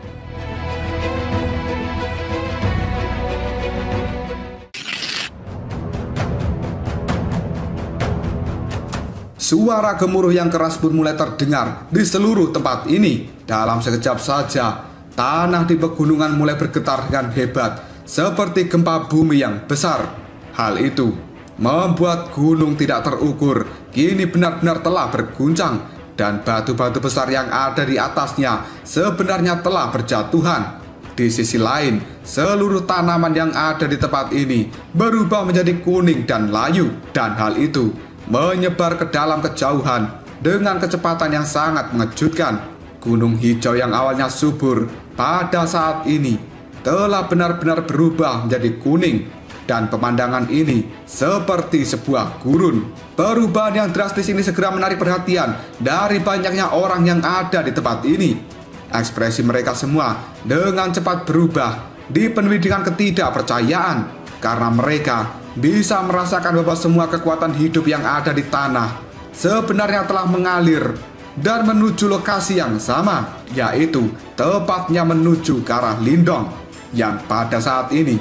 Suara gemuruh yang keras pun mulai terdengar di seluruh tempat ini. Dalam sekejap saja, tanah di pegunungan mulai bergetar dengan hebat, seperti gempa bumi yang besar. Hal itu membuat gunung tidak terukur kini benar-benar telah berguncang, dan batu-batu besar yang ada di atasnya sebenarnya telah berjatuhan. Di sisi lain, seluruh tanaman yang ada di tempat ini berubah menjadi kuning dan layu, dan hal itu menyebar ke dalam kejauhan dengan kecepatan yang sangat mengejutkan. Gunung hijau yang awalnya subur pada saat ini telah benar-benar berubah menjadi kuning, dan pemandangan ini seperti sebuah gurun. Perubahan yang drastis ini segera menarik perhatian dari banyaknya orang yang ada di tempat ini. Ekspresi mereka semua dengan cepat berubah, dipenuhi dengan ketidakpercayaan, karena mereka bisa merasakan bahwa semua kekuatan hidup yang ada di tanah sebenarnya telah mengalir dan menuju lokasi yang sama, yaitu tepatnya menuju ke arah Lindong. Yang pada saat ini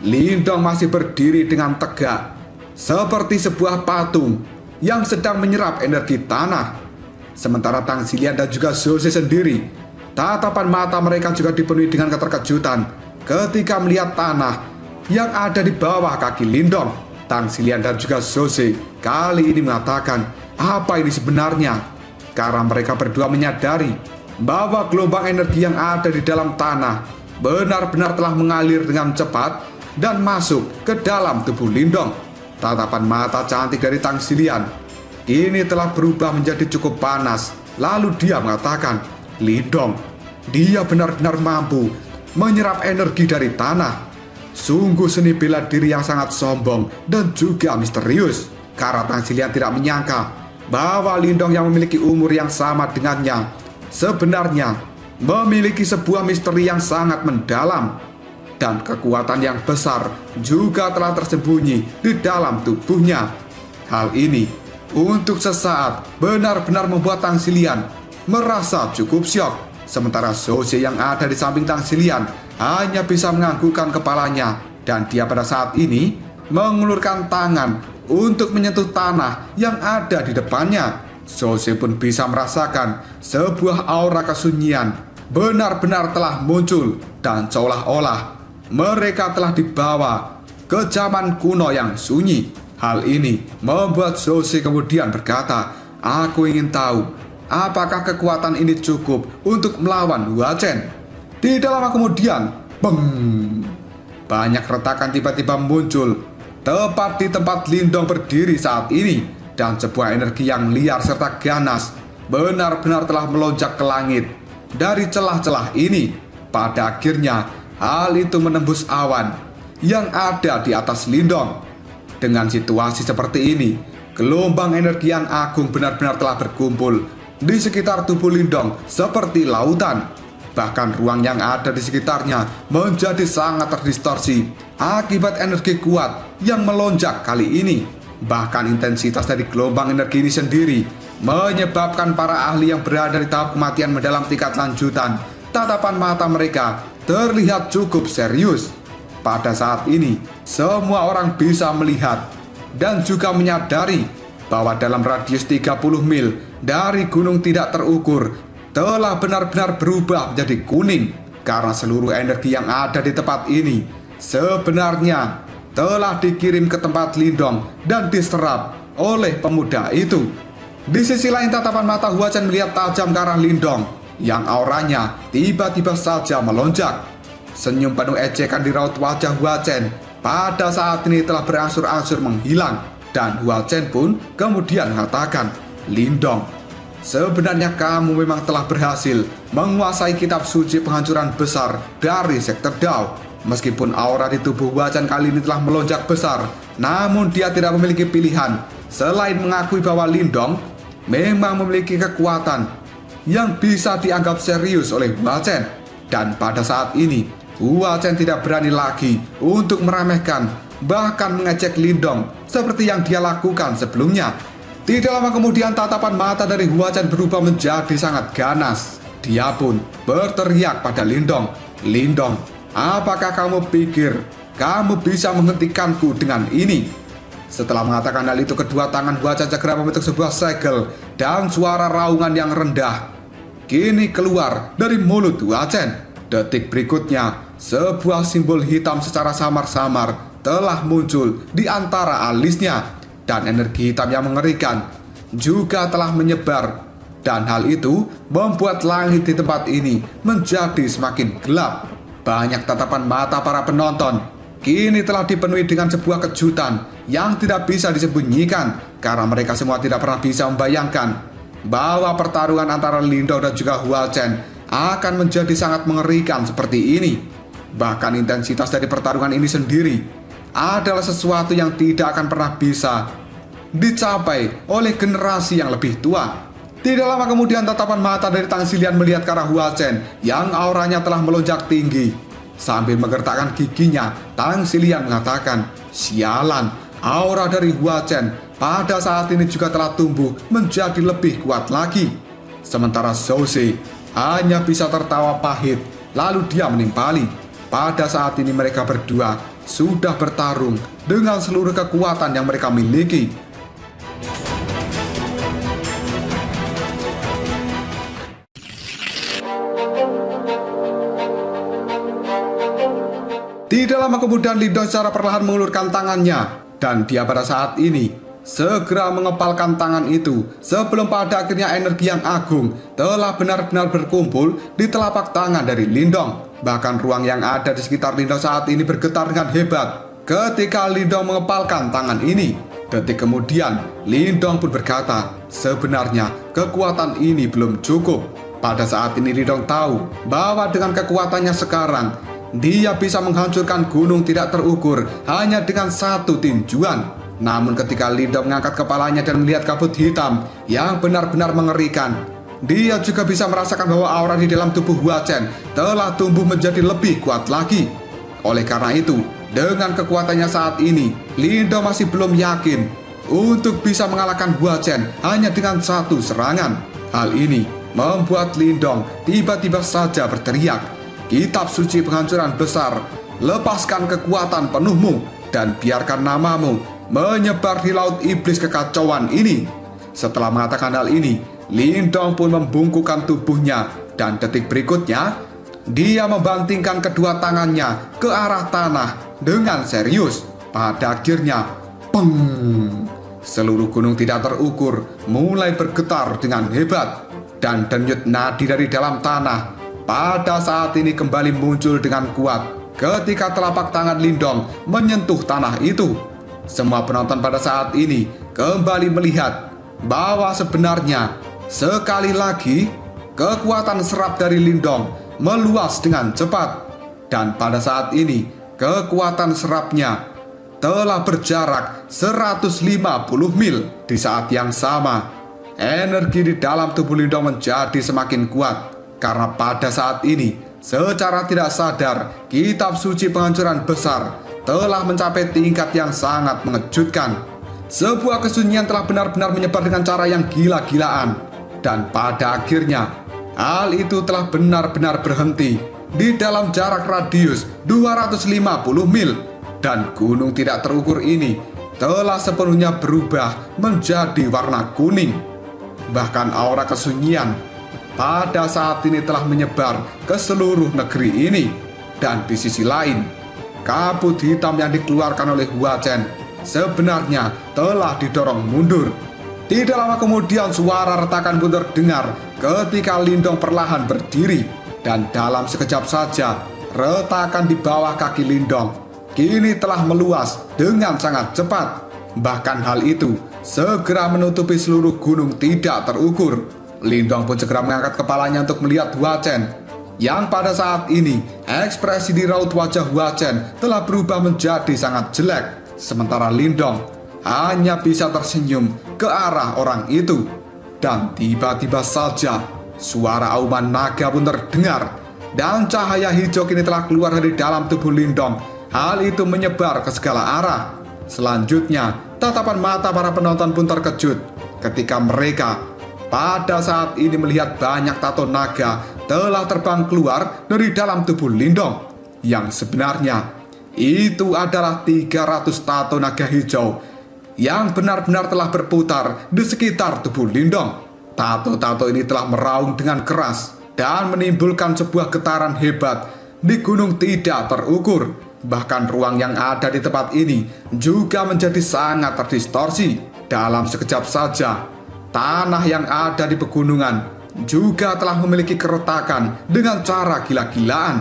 Lindong masih berdiri dengan tegak seperti sebuah patung yang sedang menyerap energi tanah. Sementara Tang Xilian dan juga Zhou sendiri, tatapan mata mereka juga dipenuhi dengan keterkejutan ketika melihat tanah yang ada di bawah kaki Lindong. Tang Xilian dan juga Zhou kali ini mengatakan, apa ini sebenarnya? Karena mereka berdua menyadari bahwa gelombang energi yang ada di dalam tanah benar-benar telah mengalir dengan cepat dan masuk ke dalam tubuh Lindong. Tatapan mata cantik dari Tang Xilian kini telah berubah menjadi cukup panas. Lalu dia mengatakan, Lindong, dia benar-benar mampu menyerap energi dari tanah. Sungguh seni bela diri yang sangat sombong dan juga misterius. Karena Tang Xilian tidak menyangka bahwa Lindong yang memiliki umur yang sama dengannya sebenarnya memiliki sebuah misteri yang sangat mendalam. Dan kekuatan yang besar juga telah tersembunyi di dalam tubuhnya. Hal ini untuk sesaat benar-benar membuat Tang Xilian merasa cukup syok. Sementara Zhou yang ada di samping Tang Xilian hanya bisa menganggukkan kepalanya. Dan dia pada saat ini mengulurkan tangan untuk menyentuh tanah yang ada di depannya. Zhou pun bisa merasakan sebuah aura kesunyian benar-benar telah muncul. Dan seolah-olah mereka telah dibawa ke zaman kuno yang sunyi. Hal ini membuat Zhou kemudian berkata, aku ingin tahu apakah kekuatan ini cukup untuk melawan Hua Chen. Tidak lama kemudian, beng, banyak retakan tiba-tiba muncul tepat di tempat Lindong berdiri saat ini. Dan sebuah energi yang liar serta ganas benar-benar telah melonjak ke langit dari celah-celah ini. Pada akhirnya hal itu menembus awan yang ada di atas Lindong. Dengan situasi seperti ini, gelombang energi yang agung benar-benar telah berkumpul di sekitar tubuh Lindong seperti lautan. Bahkan ruang yang ada di sekitarnya menjadi sangat terdistorsi akibat energi kuat yang melonjak kali ini. Bahkan intensitas dari gelombang energi ini sendiri menyebabkan para ahli yang berada di tahap kematian mendalam tingkat lanjutan, tatapan mata mereka terlihat cukup serius. Pada saat ini, semua orang bisa melihat dan juga menyadari bahwa dalam radius 30 mil dari gunung tidak terukur telah benar-benar berubah menjadi kuning. Karena seluruh energi yang ada di tempat ini sebenarnya telah dikirim ke tempat Lindong dan diserap oleh pemuda itu. Di sisi lain, tatapan mata Hua Chen melihat tajam ke arah Lindong yang auranya tiba-tiba saja melonjak. Senyum penuh ejekan di raut wajah Hua Chen pada saat ini telah berangsur-angsur menghilang. Dan Hua Chen pun kemudian mengatakan, Lindong, sebenarnya kamu memang telah berhasil menguasai kitab suci penghancuran besar dari sektor Dao. Meskipun aura di tubuh Hua Chen kali ini telah melonjak besar, namun dia tidak memiliki pilihan selain mengakui bahwa Lindong memang memiliki kekuatan yang bisa dianggap serius oleh Hua Chen. Dan pada saat ini, Hua Chen tidak berani lagi untuk meremehkan, bahkan mengejek Lindong seperti yang dia lakukan sebelumnya. Tidak lama kemudian tatapan mata dari Hua Chen berubah menjadi sangat ganas. Dia pun berteriak pada Lindong, Lindong, apakah kamu pikir kamu bisa menghentikanku dengan ini? Setelah mengatakan hal itu, kedua tangan Hua Chen segera membentuk sebuah segel dan suara raungan yang rendah kini keluar dari mulut Hua Chen. Detik berikutnya, sebuah simbol hitam secara samar-samar telah muncul di antara alisnya. Dan energi hitam yang mengerikan juga telah menyebar. Dan hal itu membuat langit di tempat ini menjadi semakin gelap. Banyak tatapan mata para penonton kini telah dipenuhi dengan sebuah kejutan yang tidak bisa disembunyikan. Karena mereka semua tidak pernah bisa membayangkan bahwa pertarungan antara Lindong dan juga Hua Chen akan menjadi sangat mengerikan seperti ini. Bahkan intensitas dari pertarungan ini sendiri adalah sesuatu yang tidak akan pernah bisa dicapai oleh generasi yang lebih tua. Tidak lama kemudian tatapan mata dari Tang Xilian melihat ke arah Hua Chen yang auranya telah melonjak tinggi. Sambil menggertakkan giginya, Tang Xilian mengatakan, sialan, aura dari Hua Chen pada saat ini juga telah tumbuh menjadi lebih kuat lagi. Sementara Zhou hanya bisa tertawa pahit, lalu dia menimpali. Pada saat ini mereka berdua sudah bertarung dengan seluruh kekuatan yang mereka miliki. Tidak lama kemudian Lindong secara perlahan mengulurkan tangannya, dan dia pada saat ini segera mengepalkan tangan itu sebelum pada akhirnya energi yang agung telah benar-benar berkumpul di telapak tangan dari Lindong. Bahkan ruang yang ada di sekitar Lindong saat ini bergetar dengan hebat ketika Lindong mengepalkan tangan ini. Detik kemudian Lindong pun berkata, sebenarnya kekuatan ini belum cukup. Pada saat ini Lindong tahu bahwa dengan kekuatannya sekarang dia bisa menghancurkan gunung tidak terukur hanya dengan satu tinjuan. Namun ketika Lindong mengangkat kepalanya dan melihat kabut hitam yang benar-benar mengerikan, dia juga bisa merasakan bahwa aura di dalam tubuh Hua Chen telah tumbuh menjadi lebih kuat lagi. Oleh karena itu, dengan kekuatannya saat ini, Lindong masih belum yakin untuk bisa mengalahkan Hua Chen hanya dengan satu serangan. Hal ini membuat Lindong tiba-tiba saja berteriak, "Kitab suci penghancuran besar, lepaskan kekuatan penuhmu dan biarkan namamu menyebar di laut iblis kekacauan ini." Setelah mengatakan hal ini, Lindong pun membungkukkan tubuhnya dan detik berikutnya dia membantingkan kedua tangannya ke arah tanah dengan serius. Pada akhirnya, peng! Seluruh gunung tidak terukur mulai bergetar dengan hebat, dan denyut nadi dari dalam tanah pada saat ini kembali muncul dengan kuat ketika telapak tangan Lindong menyentuh tanah itu. Semua penonton pada saat ini kembali melihat bahwa sebenarnya sekali lagi kekuatan serap dari Lindong meluas dengan cepat, dan pada saat ini kekuatan serapnya telah berjarak 150 mil. Di saat yang sama, energi di dalam tubuh Lindong menjadi semakin kuat karena pada saat ini secara tidak sadar kitab suci penghancuran besar telah mencapai tingkat yang sangat mengejutkan. Sebuah kesunyian telah benar-benar menyebar dengan cara yang gila-gilaan, dan pada akhirnya hal itu telah benar-benar berhenti di dalam jarak radius 250 mil, dan gunung tidak terukur ini telah sepenuhnya berubah menjadi warna kuning. Bahkan aura kesunyian pada saat ini telah menyebar ke seluruh negeri ini. Dan di sisi lain, kabut hitam yang dikeluarkan oleh Hua Chen sebenarnya telah didorong mundur. Tidak lama kemudian suara retakan pun terdengar ketika Lindong perlahan berdiri, dan dalam sekejap saja retakan di bawah kaki Lindong kini telah meluas dengan sangat cepat. Bahkan hal itu segera menutupi seluruh gunung tidak terukur. Lindong pun segera mengangkat kepalanya untuk melihat Hua Chen, yang pada saat ini ekspresi di raut wajah Hua Chen telah berubah menjadi sangat jelek. Sementara Lindong hanya bisa tersenyum ke arah orang itu. Dan tiba-tiba saja suara auman naga pun terdengar, dan cahaya hijau kini telah keluar dari dalam tubuh Lindong. Hal itu menyebar ke segala arah. Selanjutnya, tatapan mata para penonton pun terkejut ketika mereka pada saat ini melihat banyak tato naga telah terbang keluar dari dalam tubuh Lindong, yang sebenarnya itu adalah 300 tato naga hijau yang benar-benar telah berputar di sekitar tubuh Lindong. Tato-tato ini telah meraung dengan keras dan menimbulkan sebuah getaran hebat di gunung tidak terukur. Bahkan ruang yang ada di tempat ini juga menjadi sangat terdistorsi. Dalam sekejap saja, tanah yang ada di pegunungan juga telah memiliki keretakan dengan cara gila-gilaan.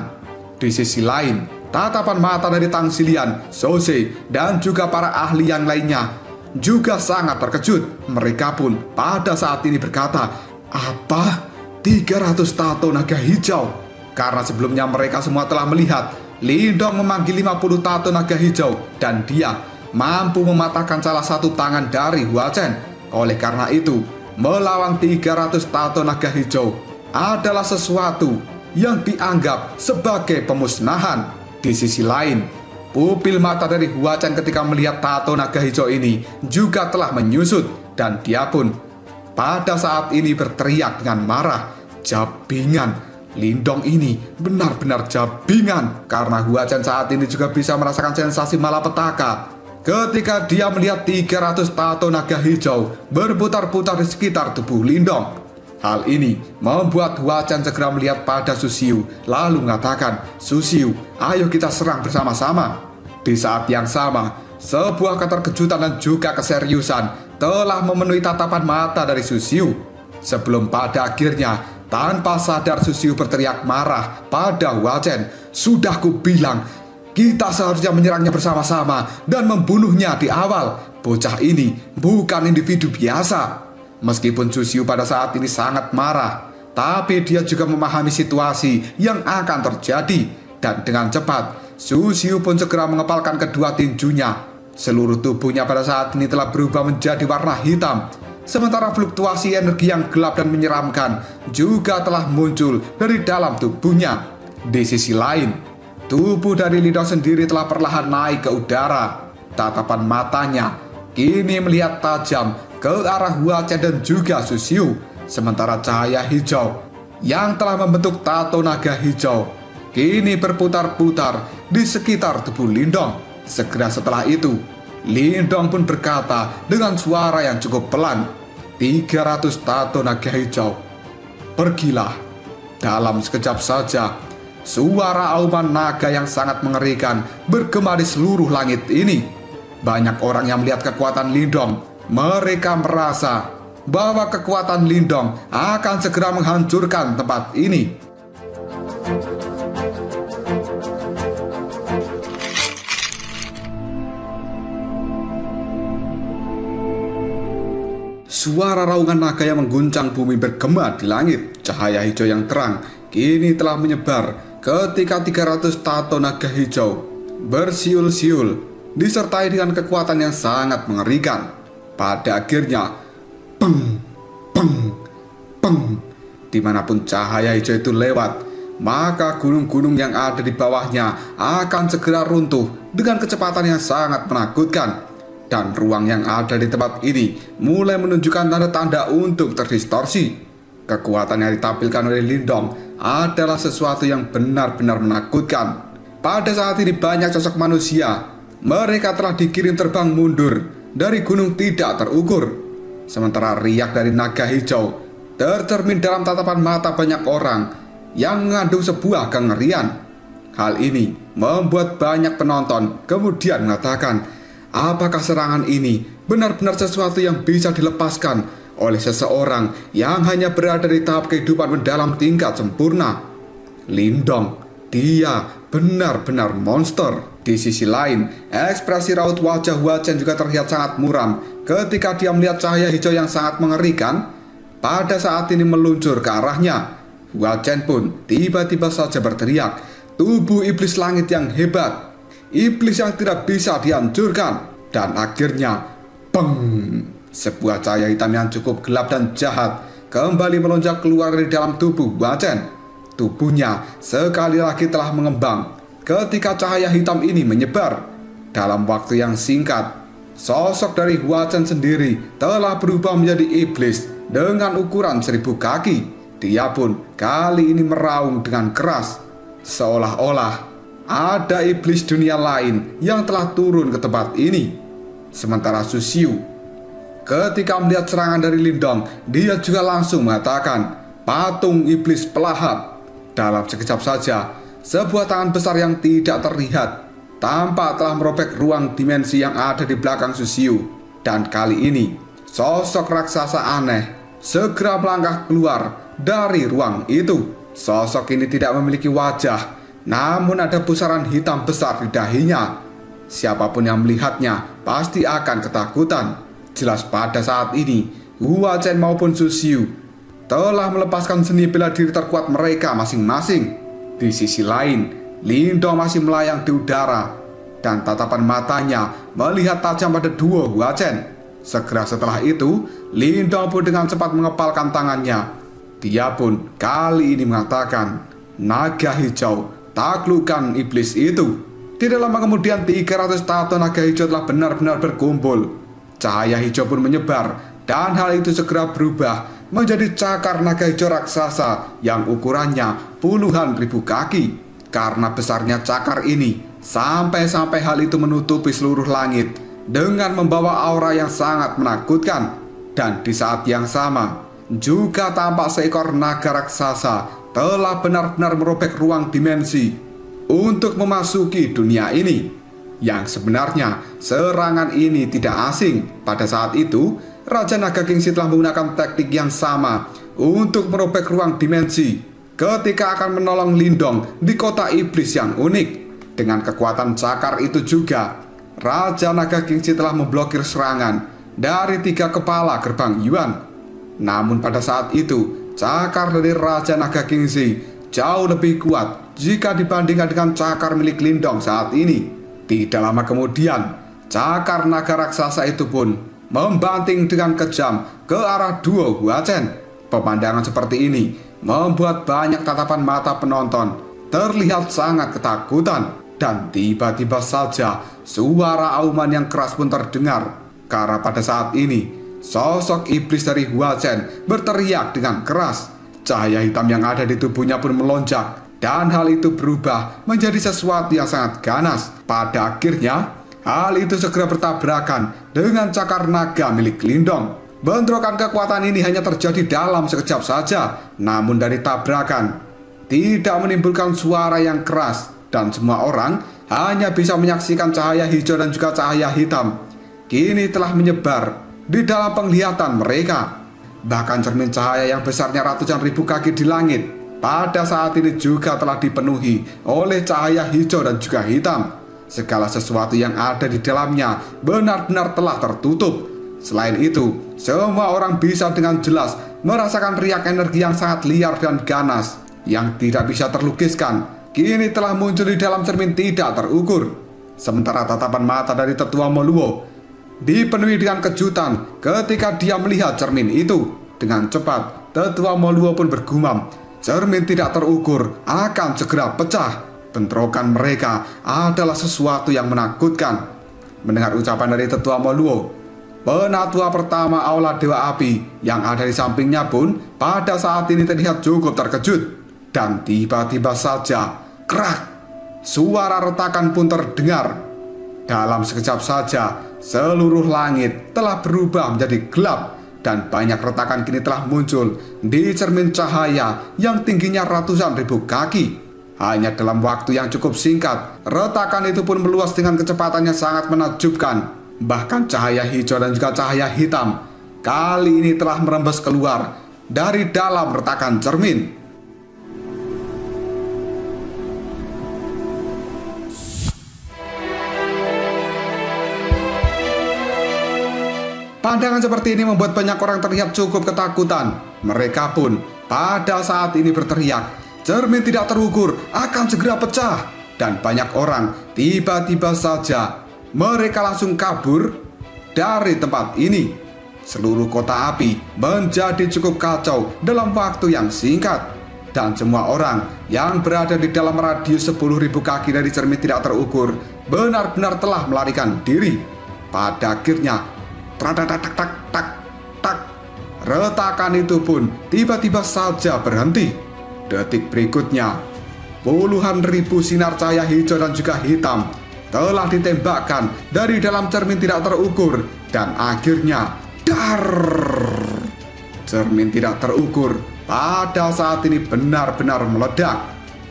Di sisi lain, tatapan mata dari Tang Xilian, Soze, dan juga para ahli yang lainnya juga sangat terkejut. Mereka pun pada saat ini berkata, "Apa? 300 tato naga hijau?" Karena sebelumnya mereka semua telah melihat Lindong memanggil 50 tato naga hijau, dan dia mampu mematahkan salah satu tangan dari Hua Chen. Oleh karena itu, melawan 300 tato naga hijau adalah sesuatu yang dianggap sebagai pemusnahan. Di sisi lain, pupil mata dari Hua Chen ketika melihat tato naga hijau ini juga telah menyusut, dan dia pun pada saat ini berteriak dengan marah, "Jabingan! Lindong ini benar-benar jabingan!" Karena Hua Chen saat ini juga bisa merasakan sensasi malapetaka ketika dia melihat 300 tato naga hijau berputar-putar di sekitar tubuh Lindong. Hal ini membuat Huachen segera melihat pada Susiu, lalu mengatakan, "Susiu, ayo kita serang bersama-sama." Di saat yang sama, sebuah keterkejutan dan juga keseriusan telah memenuhi tatapan mata dari Susiu. Sebelum pada akhirnya, tanpa sadar Susiu berteriak marah pada Huachen, "Sudah kubilang, kita seharusnya menyerangnya bersama-sama dan membunuhnya di awal. Bocah ini bukan individu biasa." Meskipun Susiu pada saat ini sangat marah, tapi dia juga memahami situasi yang akan terjadi. Dan dengan cepat, Susiu pun segera mengepalkan kedua tinjunya. Seluruh tubuhnya pada saat ini telah berubah menjadi warna hitam. Sementara fluktuasi energi yang gelap dan menyeramkan juga telah muncul dari dalam tubuhnya. Di sisi lain, tubuh dari Lindong sendiri telah perlahan naik ke udara. Tatapan matanya kini melihat tajam ke arah Huachen dan juga Susiu. Sementara cahaya hijau yang telah membentuk tato naga hijau kini berputar-putar di sekitar tubuh Lindong. Segera setelah itu, Lindong pun berkata dengan suara yang cukup pelan, "300 tato naga hijau, pergilah." Dalam sekejap saja, suara auman naga yang sangat mengerikan bergema di seluruh langit ini. Banyak orang yang melihat kekuatan Lindong. Mereka merasa bahwa kekuatan Lindong akan segera menghancurkan tempat ini. Suara raungan naga yang mengguncang bumi bergema di langit. Cahaya hijau yang terang kini telah menyebar ketika 300 tato naga hijau bersiul-siul disertai dengan kekuatan yang sangat mengerikan. Pada akhirnya, peng, peng, peng, dimanapun cahaya hijau itu lewat, maka gunung-gunung yang ada di bawahnya akan segera runtuh dengan kecepatan yang sangat menakutkan. Dan ruang yang ada di tempat ini mulai menunjukkan tanda-tanda untuk terdistorsi. Kekuatan yang ditampilkan oleh Lindong adalah sesuatu yang benar-benar menakutkan. Pada saat ini banyak sosok manusia, mereka telah dikirim terbang mundur dari gunung tidak terukur. Sementara riak dari naga hijau tercermin dalam tatapan mata banyak orang yang mengandung sebuah kengerian. Hal ini membuat banyak penonton kemudian mengatakan, apakah serangan ini benar-benar sesuatu yang bisa dilepaskan oleh seseorang yang hanya berada di tahap kehidupan mendalam tingkat sempurna? Lindong, dia benar-benar monster. Di sisi lain, ekspresi raut wajah Huachen juga terlihat sangat muram ketika dia melihat cahaya hijau yang sangat mengerikan pada saat ini meluncur ke arahnya. Huachen pun tiba-tiba saja berteriak, "Tubuh iblis langit yang hebat, iblis yang tidak bisa dihancurkan." Dan akhirnya, peng, sebuah cahaya hitam yang cukup gelap dan jahat kembali melonjak keluar dari dalam tubuh Huachen. Tubuhnya sekali lagi telah mengembang ketika cahaya hitam ini menyebar. Dalam waktu yang singkat, sosok dari Huachen sendiri telah berubah menjadi iblis dengan ukuran 1000 kaki. Dia pun kali ini meraung dengan keras, seolah-olah ada iblis dunia lain yang telah turun ke tempat ini. Sementara Susiu, ketika melihat serangan dari Lindong, dia juga langsung mengatakan, "Patung iblis pelahap." Dalam sekejap saja, sebuah tangan besar yang tidak terlihat tampak telah merobek ruang dimensi yang ada di belakang Susiu. Dan kali ini, sosok raksasa aneh segera melangkah keluar dari ruang itu. Sosok ini tidak memiliki wajah, namun ada pusaran hitam besar di dahinya. Siapapun yang melihatnya pasti akan ketakutan. Jelas pada saat ini, Huachen maupun Susiu telah melepaskan seni bela diri terkuat mereka masing-masing. Di sisi lain, Lindong masih melayang di udara dan tatapan matanya melihat tajam pada duo Huachen. Segera setelah itu, Lindong pun dengan cepat mengepalkan tangannya. Dia pun kali ini mengatakan, "Naga hijau, taklukkan iblis itu." Tidak lama kemudian 300 tato naga hijau telah benar-benar berkumpul. Cahaya hijau pun menyebar dan hal itu segera berubah menjadi cakar naga hijau raksasa yang ukurannya puluhan ribu kaki. Karena besarnya cakar ini, sampai-sampai hal itu menutupi seluruh langit dengan membawa aura yang sangat menakutkan. Dan di saat yang sama, juga tampak seekor naga raksasa telah benar-benar merobek ruang dimensi untuk memasuki dunia ini. Yang sebenarnya serangan ini tidak asing. Pada saat itu, Raja Naga Kingsi telah menggunakan teknik yang sama untuk merobek ruang dimensi ketika akan menolong Lindong di kota iblis yang unik. Dengan kekuatan cakar itu juga, Raja Naga Kingsi telah memblokir serangan dari 3 kepala gerbang Yuan. Namun pada saat itu, cakar dari Raja Naga Kingsi jauh lebih kuat jika dibandingkan dengan cakar milik Lindong saat ini. Tidak lama kemudian, cakar naga raksasa itu pun membanting dengan kejam ke arah duo Huachen. Pemandangan seperti ini membuat banyak tatapan mata penonton terlihat sangat ketakutan. Dan tiba-tiba saja suara auman yang keras pun terdengar. Karena pada saat ini sosok iblis dari Huachen berteriak dengan keras. Cahaya hitam yang ada di tubuhnya pun melonjak, dan hal itu berubah menjadi sesuatu yang sangat ganas. Pada akhirnya, hal itu segera bertabrakan dengan cakar naga milik Lindong. Bentrokan kekuatan ini hanya terjadi dalam sekejap saja. Namun dari tabrakan tidak menimbulkan suara yang keras, dan semua orang hanya bisa menyaksikan cahaya hijau dan juga cahaya hitam kini telah menyebar di dalam penglihatan mereka. Bahkan cermin cahaya yang besarnya ratusan ribu kaki di langit pada saat ini juga telah dipenuhi oleh cahaya hijau dan juga hitam. Segala sesuatu yang ada di dalamnya benar-benar telah tertutup. Selain itu, semua orang bisa dengan jelas merasakan riak energi yang sangat liar dan ganas yang tidak bisa terlukiskan kini telah muncul di dalam cermin tidak terukur. Sementara tatapan mata dari Tetua Moluo dipenuhi dengan kejutan ketika dia melihat cermin itu. Dengan cepat, Tetua Moluo pun bergumam, cermin tidak terukur akan segera pecah. Bentrokan mereka adalah sesuatu yang menakutkan. Mendengar ucapan dari Tetua Moluo, penatua pertama Aula Dewa Api yang ada di sampingnya pun pada saat ini terlihat cukup terkejut. Dan tiba-tiba saja, kerak, suara retakan pun terdengar. Dalam sekejap saja, seluruh langit telah berubah menjadi gelap dan banyak retakan kini telah muncul di cermin cahaya yang tingginya ratusan ribu kaki. Hanya dalam waktu yang cukup singkat, retakan itu pun meluas dengan kecepatan yang sangat menakjubkan. Bahkan cahaya hijau dan juga cahaya hitam kali ini telah merembes keluar dari dalam retakan cermin. Pandangan seperti ini membuat banyak orang terlihat cukup ketakutan. Mereka pun pada saat ini berteriak, cermin tidak terukur akan segera pecah. Dan banyak orang tiba-tiba saja mereka langsung kabur dari tempat ini. Seluruh kota api menjadi cukup kacau dalam waktu yang singkat. Dan semua orang yang berada di dalam radius 10.000 kaki dari cermin tidak terukur benar-benar telah melarikan diri. Pada akhirnya, tak, retakan itu pun tiba-tiba saja berhenti. Detik berikutnya, puluhan ribu sinar cahaya hijau dan juga hitam telah ditembakkan dari dalam cermin tidak terukur. Dan akhirnya, dar! Cermin tidak terukur pada saat ini benar-benar meledak.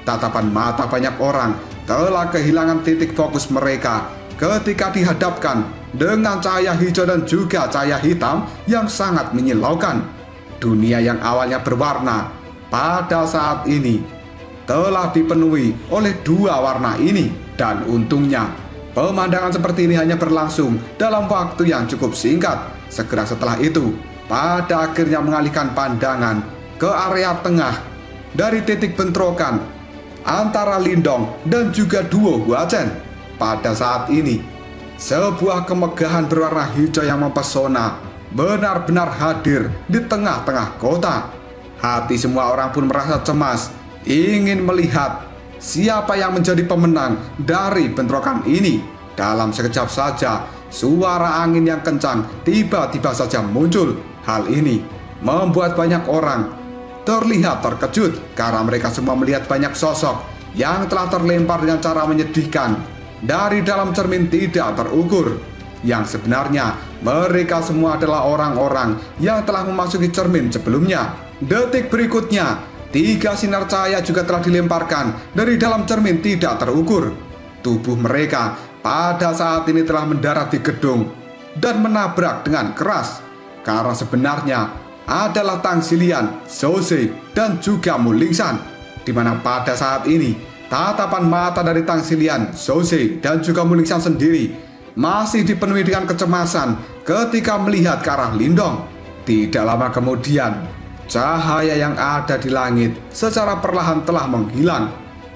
Tatapan mata banyak orang telah kehilangan titik fokus mereka ketika dihadapkan dengan cahaya hijau dan juga cahaya hitam yang sangat menyilaukan. Dunia yang awalnya berwarna pada saat ini telah dipenuhi oleh 2 warna ini. Dan untungnya, pemandangan seperti ini hanya berlangsung dalam waktu yang cukup singkat. Segera setelah itu, pada akhirnya mengalihkan pandangan ke area tengah dari titik bentrokan antara Lindong dan juga duo Huachen. Pada saat ini, sebuah kemegahan berwarna hijau yang mempesona benar-benar hadir di tengah-tengah kota. Hati semua orang pun merasa cemas, ingin melihat siapa yang menjadi pemenang dari bentrokan ini. Dalam sekejap saja, suara angin yang kencang tiba-tiba saja muncul. Hal ini membuat banyak orang terlihat terkejut karena mereka semua melihat banyak sosok yang telah terlempar dengan cara menyedihkan dari dalam cermin tidak terukur. Yang sebenarnya mereka semua adalah orang-orang yang telah memasuki cermin sebelumnya. Detik berikutnya, 3 sinar cahaya juga telah dilemparkan dari dalam cermin tidak terukur. Tubuh mereka pada saat ini telah mendarat di gedung dan menabrak dengan keras. Karena sebenarnya adalah Tang Xilian, Zhou Ze, dan juga Mu Lingsan. Di mana pada saat ini tatapan mata dari Tang Xilian, Zhou Ze, dan juga Mu Lingsan sendiri masih dipenuhi dengan kecemasan ketika melihat ke arah Lindong. Tidak lama kemudian, cahaya yang ada di langit secara perlahan telah menghilang.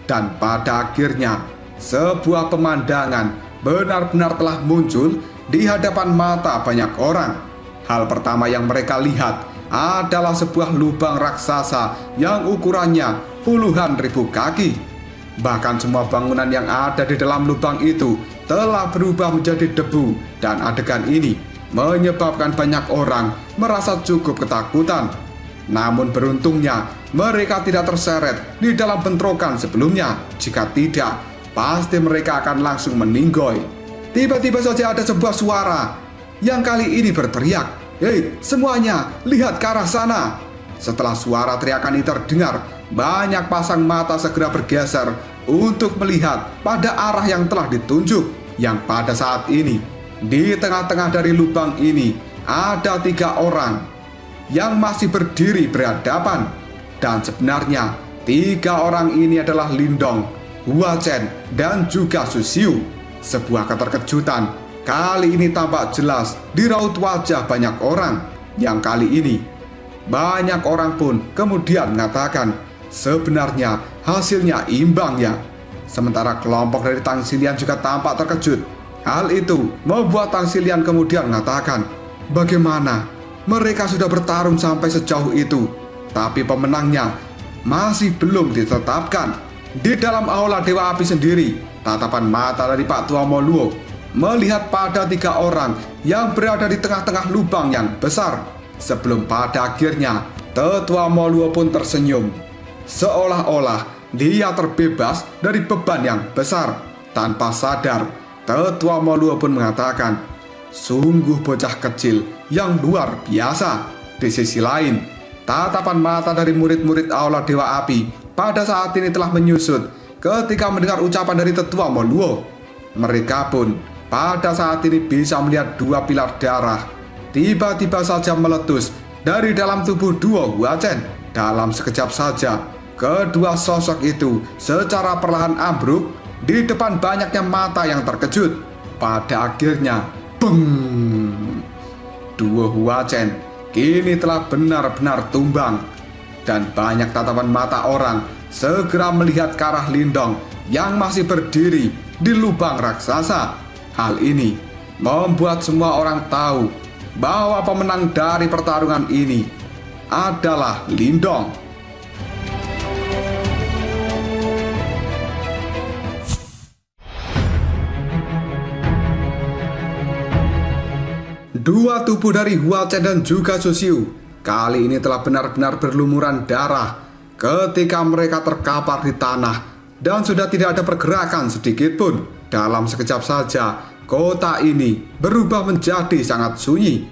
Dan pada akhirnya, sebuah pemandangan benar-benar telah muncul di hadapan mata banyak orang. Hal pertama yang mereka lihat adalah sebuah lubang raksasa yang ukurannya puluhan ribu kaki. Bahkan semua bangunan yang ada di dalam lubang itu telah berubah menjadi debu, dan adegan ini menyebabkan banyak orang merasa cukup ketakutan. Namun beruntungnya mereka tidak terseret di dalam bentrokan sebelumnya. Jika tidak, pasti mereka akan langsung meninggoy. Tiba-tiba saja ada sebuah suara yang kali ini berteriak, "Hei semuanya, lihat ke arah sana!" Setelah suara teriakan ini terdengar, banyak pasang mata segera bergeser untuk melihat pada arah yang telah ditunjuk. Yang pada saat ini, di tengah-tengah dari lubang ini ada 3 orang yang masih berdiri berhadapan. Dan sebenarnya 3 orang ini adalah Lindong, Hua Chen, dan juga Su Xiu. Sebuah keterkejutan kali ini tampak jelas di raut wajah banyak orang. Yang kali ini banyak orang pun kemudian mengatakan sebenarnya hasilnya imbang ya. Sementara kelompok dari Tang Xilian juga tampak terkejut. Hal itu membuat Tang Xilian kemudian mengatakan, bagaimana mereka sudah bertarung sampai sejauh itu, tapi pemenangnya masih belum ditetapkan. Di dalam aula Dewa Api sendiri, tatapan mata dari Pak Tua Moluo melihat pada 3 orang yang berada di tengah-tengah lubang yang besar. Sebelum pada akhirnya Tetua Moluo pun tersenyum, seolah-olah dia terbebas dari beban yang besar. Tanpa sadar, Tetua Moluo pun mengatakan, sungguh bocah kecil yang luar biasa. Di sisi lain, tatapan mata dari murid-murid Aula Dewa Api pada saat ini telah menyusut ketika mendengar ucapan dari Tetua Moluo. Mereka pun pada saat ini bisa melihat 2 pilar darah tiba-tiba saja meletus dari dalam tubuh duo Hua Chen. Dalam sekejap saja, kedua sosok itu secara perlahan ambruk di depan banyaknya mata yang terkejut. Pada akhirnya, beng! Duo Hua Chen kini telah benar-benar tumbang. Dan banyak tatapan mata orang segera melihat ke arah Lindong yang masih berdiri di lubang raksasa. Hal ini membuat semua orang tahu bahwa pemenang dari pertarungan ini adalah Lindong. Dua tubuh dari Hua Chen dan juga Su Xiu kali ini telah benar-benar berlumuran darah ketika mereka terkapar di tanah dan sudah tidak ada pergerakan sedikit pun. Dalam sekejap saja, kota ini berubah menjadi sangat sunyi.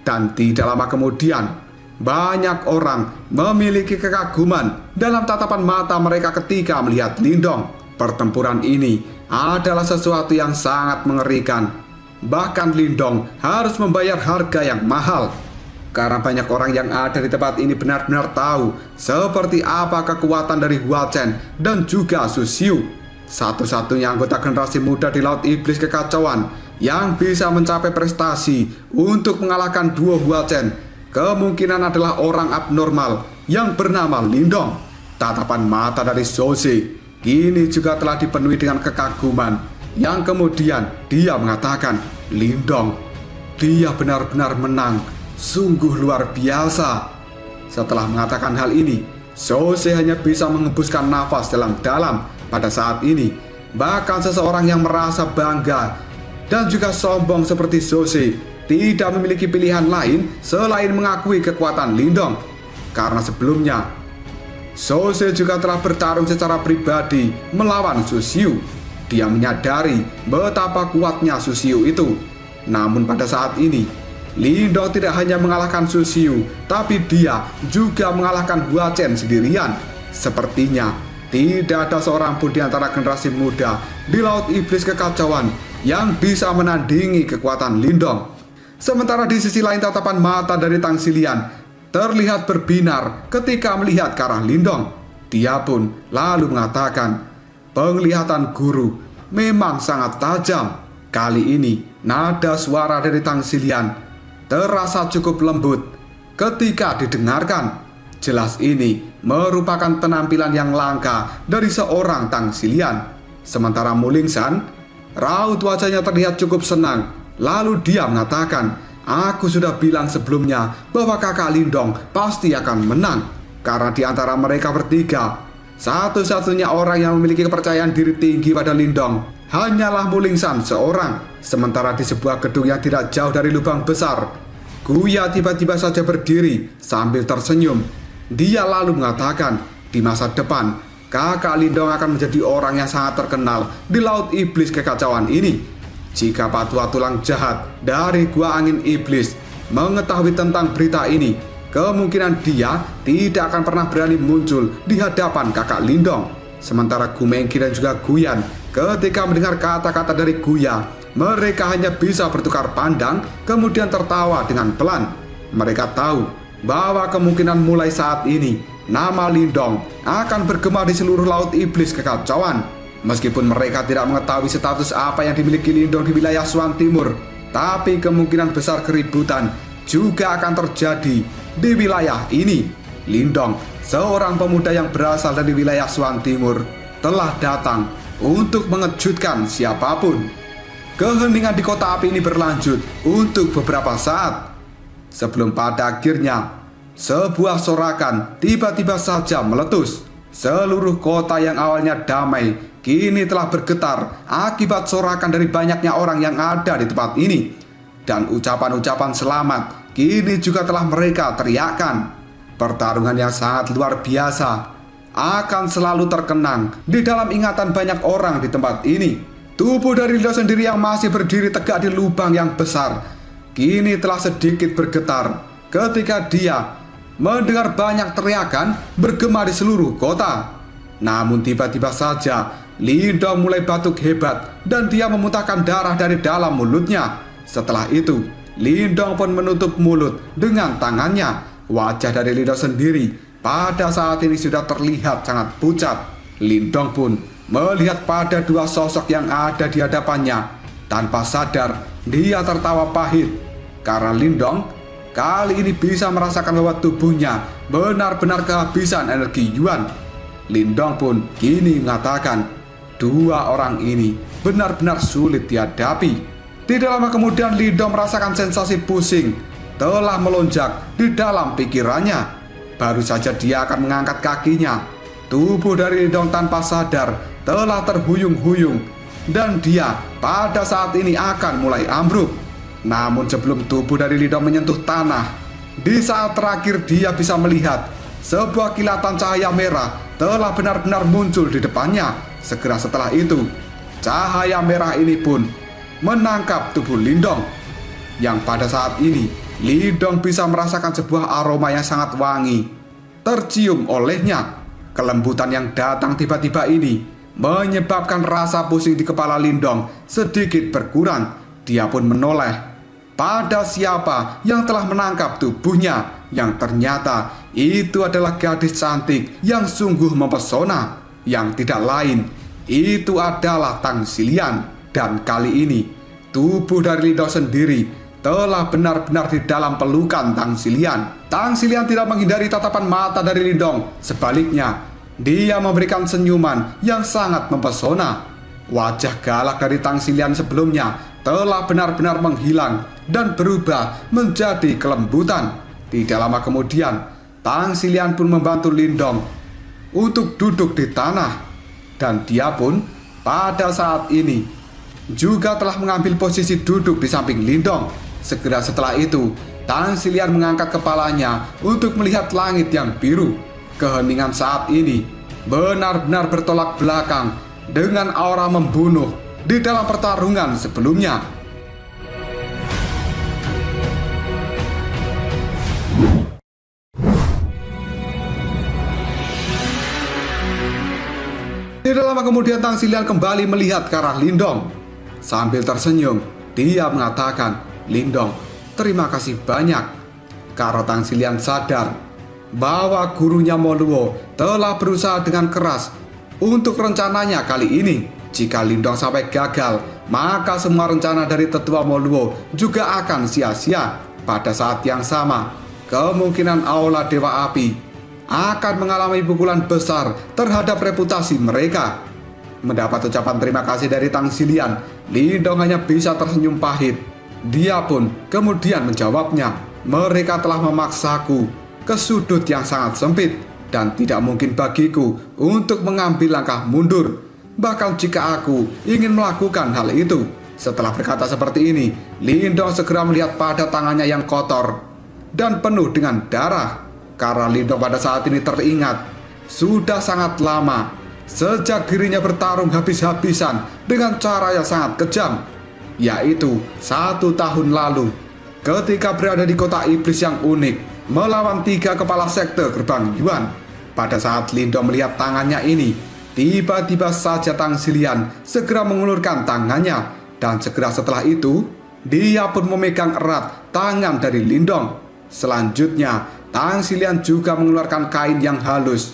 Dan tidak lama kemudian, banyak orang memiliki kekaguman dalam tatapan mata mereka ketika melihat Lindong. Pertempuran ini adalah sesuatu yang sangat mengerikan. Bahkan Lindong harus membayar harga yang mahal. Karena banyak orang yang ada di tempat ini benar-benar tahu seperti apa kekuatan dari Hua Chen dan juga Su Xiu. Satu-satunya anggota generasi muda di Laut Iblis Kekacauan yang bisa mencapai prestasi untuk mengalahkan duo Hua Chen kemungkinan adalah orang abnormal yang bernama Lindong. Tatapan mata dari Zhou Ze kini juga telah dipenuhi dengan kekaguman, yang kemudian dia mengatakan, Lindong, dia benar-benar menang, sungguh luar biasa. Setelah mengatakan hal ini, Zhou Ze hanya bisa menghembuskan nafas dalam-dalam. Pada saat ini, bahkan seseorang yang merasa bangga dan juga sombong seperti Zhou Ze tidak memiliki pilihan lain selain mengakui kekuatan Lindong. Karena sebelumnya, Zhou Ze juga telah bertarung secara pribadi melawan Su Xiu. Dia menyadari betapa kuatnya Su Xiu itu. Namun pada saat ini, Lindong tidak hanya mengalahkan Su Xiu, tapi dia juga mengalahkan Hua Chen sendirian. Sepertinya tidak ada seorang pun di antara generasi muda di Laut Iblis Kekacauan yang bisa menandingi kekuatan Lindong. Sementara di sisi lain tatapan mata dari Tang Xilian terlihat berbinar ketika melihat ke arah Lindong. Dia pun lalu mengatakan, penglihatan guru memang sangat tajam. Kali ini nada suara dari Tang Xilian terasa cukup lembut ketika didengarkan. Jelas ini merupakan penampilan yang langka dari seorang Tang Xilian. Sementara Mu Lingsan, raut wajahnya terlihat cukup senang. Lalu dia mengatakan, aku sudah bilang sebelumnya bahwa kakak Lindong pasti akan menang. Karena di antara mereka bertiga, satu-satunya orang yang memiliki kepercayaan diri tinggi pada Lindong hanyalah Mu Lingsan seorang. Sementara di sebuah gedung yang tidak jauh dari lubang besar, Guya tiba-tiba saja berdiri sambil tersenyum. Dia lalu mengatakan, di masa depan kakak Lindong akan menjadi orang yang sangat terkenal di Laut Iblis Kekacauan ini. Jika Patua Tulang Jahat dari Gua Angin Iblis mengetahui tentang berita ini, kemungkinan dia tidak akan pernah berani muncul di hadapan kakak Lindong. Sementara Gu Mengki dan juga Guyan, ketika mendengar kata-kata dari Guya, mereka hanya bisa bertukar pandang kemudian tertawa dengan pelan. Mereka tahu bahwa kemungkinan mulai saat ini nama Lindong akan bergema di seluruh Laut Iblis Kekacauan. Meskipun mereka tidak mengetahui status apa yang dimiliki Lindong di wilayah Xuan Timur, tapi kemungkinan besar keributan juga akan terjadi di wilayah ini. Lindong, seorang pemuda yang berasal dari wilayah Xuan Timur, telah datang untuk mengejutkan siapapun. Keheningan di kota api ini berlanjut untuk beberapa saat, sebelum pada akhirnya sebuah sorakan tiba-tiba saja meletus. Seluruh kota yang awalnya damai kini telah bergetar akibat sorakan dari banyaknya orang yang ada di tempat ini. Dan ucapan-ucapan selamat kini juga telah mereka teriakkan. Pertarungan yang sangat luar biasa akan selalu terkenang di dalam ingatan banyak orang di tempat ini. Tubuh dari Lindong sendiri yang masih berdiri tegak di lubang yang besar kini telah sedikit bergetar ketika dia mendengar banyak teriakan bergema di seluruh kota. Namun tiba-tiba saja Lindong mulai batuk hebat dan dia memuntahkan darah dari dalam mulutnya. Setelah itu Lindong pun menutup mulut dengan tangannya. Wajah dari Lindong sendiri pada saat ini sudah terlihat sangat pucat. Lindong pun melihat pada dua sosok yang ada di hadapannya. Tanpa sadar dia tertawa pahit karena Lindong kali ini bisa merasakan bahwa tubuhnya benar-benar kehabisan energi Yuan. Lindong pun kini mengatakan, dua orang ini benar-benar sulit dihadapi. Tidak lama kemudian Lindong merasakan sensasi pusing telah melonjak di dalam pikirannya. Baru saja dia akan mengangkat kakinya, tubuh dari Lindong tanpa sadar telah terhuyung-huyung dan dia pada saat ini akan mulai ambruk. Namun sebelum tubuh dari Lindong menyentuh tanah, di saat terakhir dia bisa melihat sebuah kilatan cahaya merah telah benar-benar muncul di depannya. Segera setelah itu, cahaya merah ini pun menangkap tubuh Lindong, yang pada saat ini Lindong bisa merasakan sebuah aroma yang sangat wangi tercium olehnya. Kelembutan yang datang tiba-tiba ini menyebabkan rasa pusing di kepala Lindong sedikit berkurang. Dia pun menoleh pada siapa yang telah menangkap tubuhnya, yang ternyata itu adalah gadis cantik yang sungguh mempesona, yang tidak lain itu adalah Tang Xilian. Dan kali ini tubuh dari Lindong sendiri telah benar-benar di dalam pelukan Tang Xilian. Tang Xilian tidak menghindari tatapan mata dari Lindong. Sebaliknya, dia memberikan senyuman yang sangat mempesona. Wajah galak dari Tang Xilian sebelumnya telah benar-benar menghilang dan berubah menjadi kelembutan. Tidak lama kemudian, Tang Xilian pun membantu Lindong untuk duduk di tanah. Dan dia pun pada saat ini juga telah mengambil posisi duduk di samping Lindong. Segera setelah itu, Tang Xilian mengangkat kepalanya untuk melihat langit yang biru. Keheningan saat ini benar-benar bertolak belakang dengan aura membunuh di dalam pertarungan sebelumnya. Tidak lama kemudian Tang Xilian kembali melihat ke arah Lindong. Sambil tersenyum, dia mengatakan, "Lindong, terima kasih banyak." Karena Tang Xilian sadar bahwa gurunya Moluo telah berusaha dengan keras untuk rencananya kali ini. Jika Lindong sampai gagal, maka semua rencana dari tetua Moluo juga akan sia-sia. Pada saat yang sama, kemungkinan Aula Dewa Api akan mengalami pukulan besar terhadap reputasi mereka. Mendapat ucapan terima kasih dari Tang Xilian, Lindong hanya bisa tersenyum pahit. Dia pun kemudian menjawabnya, "Mereka telah memaksaku ke sudut yang sangat sempit dan tidak mungkin bagiku untuk mengambil langkah mundur. Bahkan jika aku ingin melakukan hal itu." Setelah berkata seperti ini, Lindong segera melihat pada tangannya yang kotor dan penuh dengan darah. Karena Lindong pada saat ini teringat, sudah sangat lama sejak dirinya bertarung habis-habisan dengan cara yang sangat kejam, yaitu 1 tahun lalu ketika berada di kota iblis yang unik melawan 3 kepala sekte gerbang Yuan. Pada saat Lindong melihat tangannya ini, tiba-tiba saja Tang Xilian segera mengulurkan tangannya, dan segera setelah itu dia pun memegang erat tangan dari Lindong. Selanjutnya Tang Xilian juga mengeluarkan kain yang halus.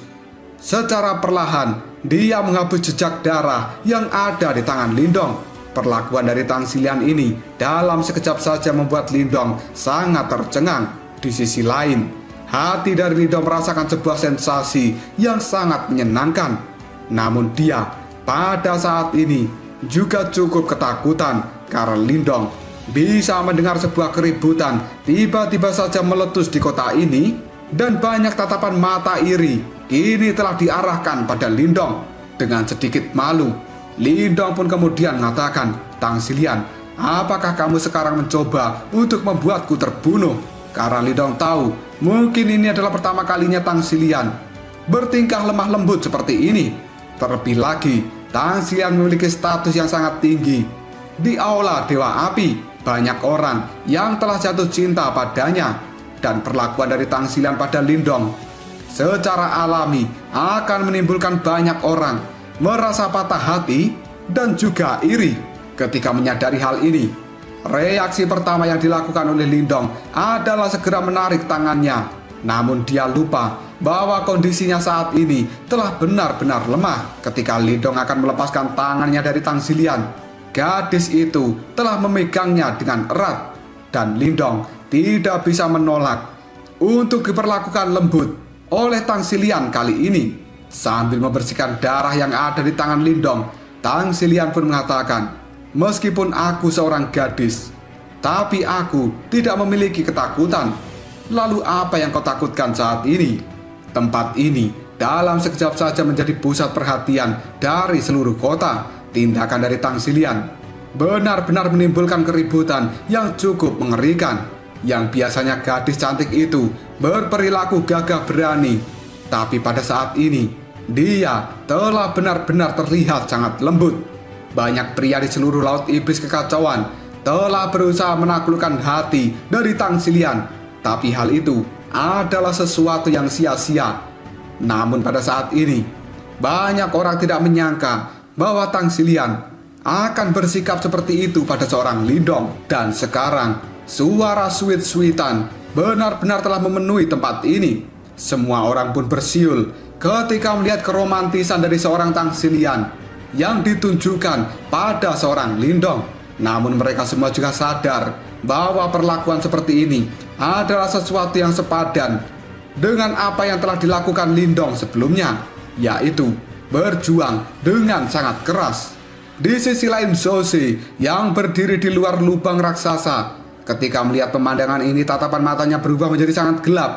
Secara perlahan dia menghapus jejak darah yang ada di tangan Lindong. Perlakuan dari Tang Xilian ini dalam sekejap saja membuat Lindong sangat tercengang. Di sisi lain, hati dari Lindong merasakan sebuah sensasi yang sangat menyenangkan. Namun dia pada saat ini juga cukup ketakutan karena Lindong bisa mendengar sebuah keributan tiba-tiba saja meletus di kota ini, dan banyak tatapan mata iri kini telah diarahkan pada Lindong. Dengan sedikit malu, Lindong pun kemudian mengatakan, "Tang Xilian, apakah kamu sekarang mencoba untuk membuatku terbunuh?" Karena Lindong tahu mungkin ini adalah pertama kalinya Tang Xilian bertingkah lemah lembut seperti ini. Terlebih lagi, Tang Xilian memiliki status yang sangat tinggi di Aula Dewa Api. Banyak orang yang telah jatuh cinta padanya, dan perlakuan dari Tang Xilian pada Lindong secara alami akan menimbulkan banyak orang merasa patah hati dan juga iri. Ketika menyadari hal ini, reaksi pertama yang dilakukan oleh Lindong adalah segera menarik tangannya. Namun dia lupa bahwa kondisinya saat ini telah benar-benar lemah. Ketika Lindong akan melepaskan tangannya dari Tang Xilian, gadis itu telah memegangnya dengan erat, dan Lindong tidak bisa menolak untuk diperlakukan lembut oleh Tang Xilian kali ini. Sambil membersihkan darah yang ada di tangan Lindong, Tang Xilian pun mengatakan, "Meskipun aku seorang gadis, tapi aku tidak memiliki ketakutan. Lalu apa yang kau takutkan saat ini?" Tempat ini dalam sekejap saja menjadi pusat perhatian dari seluruh kota. Tindakan dari Tang Xilian benar-benar menimbulkan keributan yang cukup mengerikan. Yang biasanya gadis cantik itu berperilaku gagah berani, tapi pada saat ini dia telah benar-benar terlihat sangat lembut. Banyak pria di seluruh laut iblis kekacauan telah berusaha menaklukkan hati dari Tang Xilian, tapi hal itu adalah sesuatu yang sia-sia. Namun pada saat ini, banyak orang tidak menyangka bahwa Tang Xilian akan bersikap seperti itu pada seorang Lindong. Dan sekarang suara suit-suitan benar-benar telah memenuhi tempat ini. Semua orang pun bersiul ketika melihat keromantisan dari seorang Tang Xilian yang ditunjukkan pada seorang Lindong. Namun mereka semua juga sadar bahwa perlakuan seperti ini adalah sesuatu yang sepadan dengan apa yang telah dilakukan Lindong sebelumnya, yaitu berjuang dengan sangat keras. Di sisi lain, Zose yang berdiri di luar lubang raksasa, ketika melihat pemandangan ini tatapan matanya berubah menjadi sangat gelap.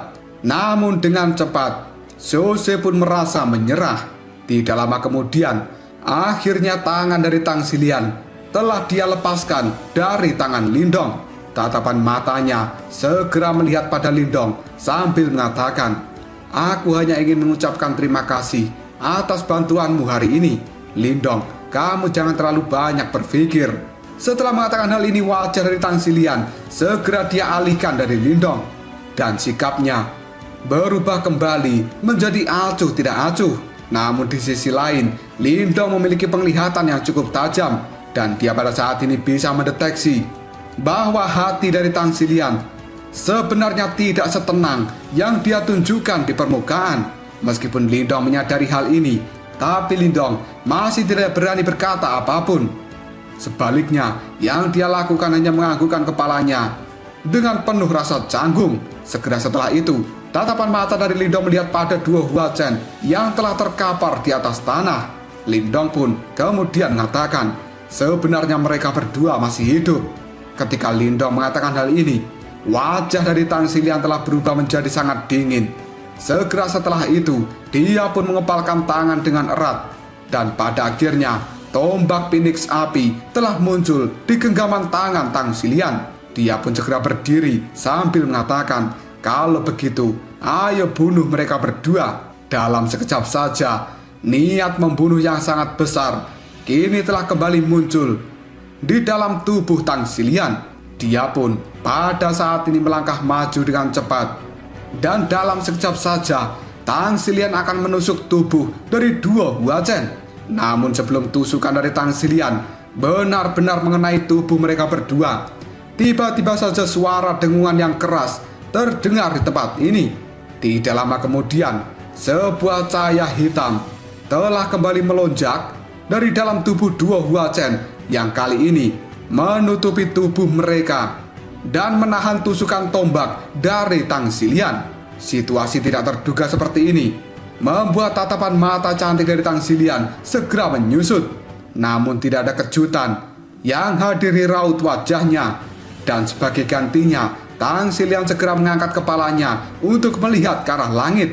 Namun dengan cepat Zose pun merasa menyerah. Tidak lama kemudian, akhirnya tangan dari Tang Xilian telah dia lepaskan dari tangan Lindong. Tatapan matanya segera melihat pada Lindong sambil mengatakan, "Aku hanya ingin mengucapkan terima kasih atas bantuanmu hari ini. Lindong, kamu jangan terlalu banyak berpikir." Setelah mengatakan hal ini, wajah dari Tang Xilian segera dia alihkan dari Lindong, dan sikapnya berubah kembali menjadi acuh tidak acuh. Namun di sisi lain, Lindong memiliki penglihatan yang cukup tajam dan dia pada saat ini bisa mendeteksi bahwa hati dari Tang Xilian sebenarnya tidak setenang yang dia tunjukkan di permukaan. Meskipun Lindong menyadari hal ini, tapi Lindong masih tidak berani berkata apapun. Sebaliknya, yang dia lakukan hanya menganggukkan kepalanya dengan penuh rasa canggung. Segera setelah itu, tatapan mata dari Lindong melihat pada dua Huachen yang telah terkapar di atas tanah. Lindong pun kemudian mengatakan, sebenarnya mereka berdua masih hidup. Ketika Lindong mengatakan hal ini, wajah dari Tang Xilian telah berubah menjadi sangat dingin. Segera setelah itu, dia pun mengepalkan tangan dengan erat. Dan pada akhirnya, tombak Phoenix api telah muncul di genggaman tangan Tang Xilian. Dia pun segera berdiri sambil mengatakan, kalau begitu, ayo bunuh mereka berdua. Dalam sekejap saja, niat membunuh yang sangat besar kini telah kembali muncul di dalam tubuh Tang Xilian. Dia pun pada saat ini melangkah maju dengan cepat. Dan dalam sekejap saja, Tang Xilian akan menusuk tubuh dari dua Huachen. Namun sebelum tusukan dari Tang Xilian benar-benar mengenai tubuh mereka berdua, tiba-tiba saja suara dengungan yang keras terdengar di tempat ini. Tidak lama kemudian, sebuah cahaya hitam telah kembali melonjak dari dalam tubuh dua Huachen yang kali ini menutupi tubuh mereka dan menahan tusukan tombak dari Tang Xilian. Situasi tidak terduga seperti ini membuat tatapan mata cantik dari Tang Xilian segera menyusut. Namun tidak ada kejutan yang hadiri raut wajahnya. Dan sebagai gantinya, Tang Xilian segera mengangkat kepalanya untuk melihat ke arah langit.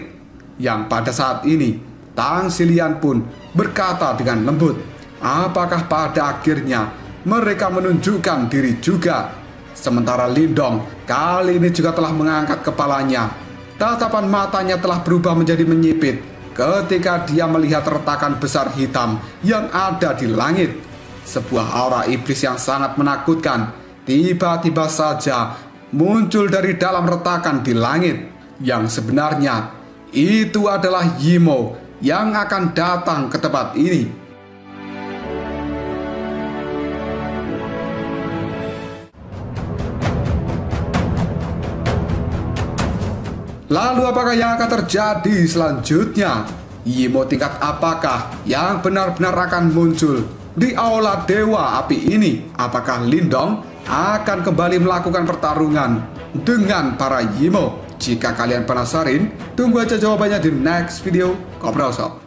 Yang pada saat ini, Tang Xilian pun berkata dengan lembut, apakah pada akhirnya mereka menunjukkan diri juga? Sementara Lindong kali ini juga telah mengangkat kepalanya. Tatapan matanya telah berubah menjadi menyipit ketika dia melihat retakan besar hitam yang ada di langit. Sebuah aura iblis yang sangat menakutkan tiba-tiba saja muncul dari dalam retakan di langit. Yang sebenarnya itu adalah Yimo yang akan datang ke tempat ini. Lalu apakah yang akan terjadi selanjutnya? Yimo tingkat apakah yang benar-benar akan muncul di aula Dewa Api ini? Apakah Lindong akan kembali melakukan pertarungan dengan para Yimo? Jika kalian penasaran, tunggu aja jawabannya di next video. Kobrol Sob.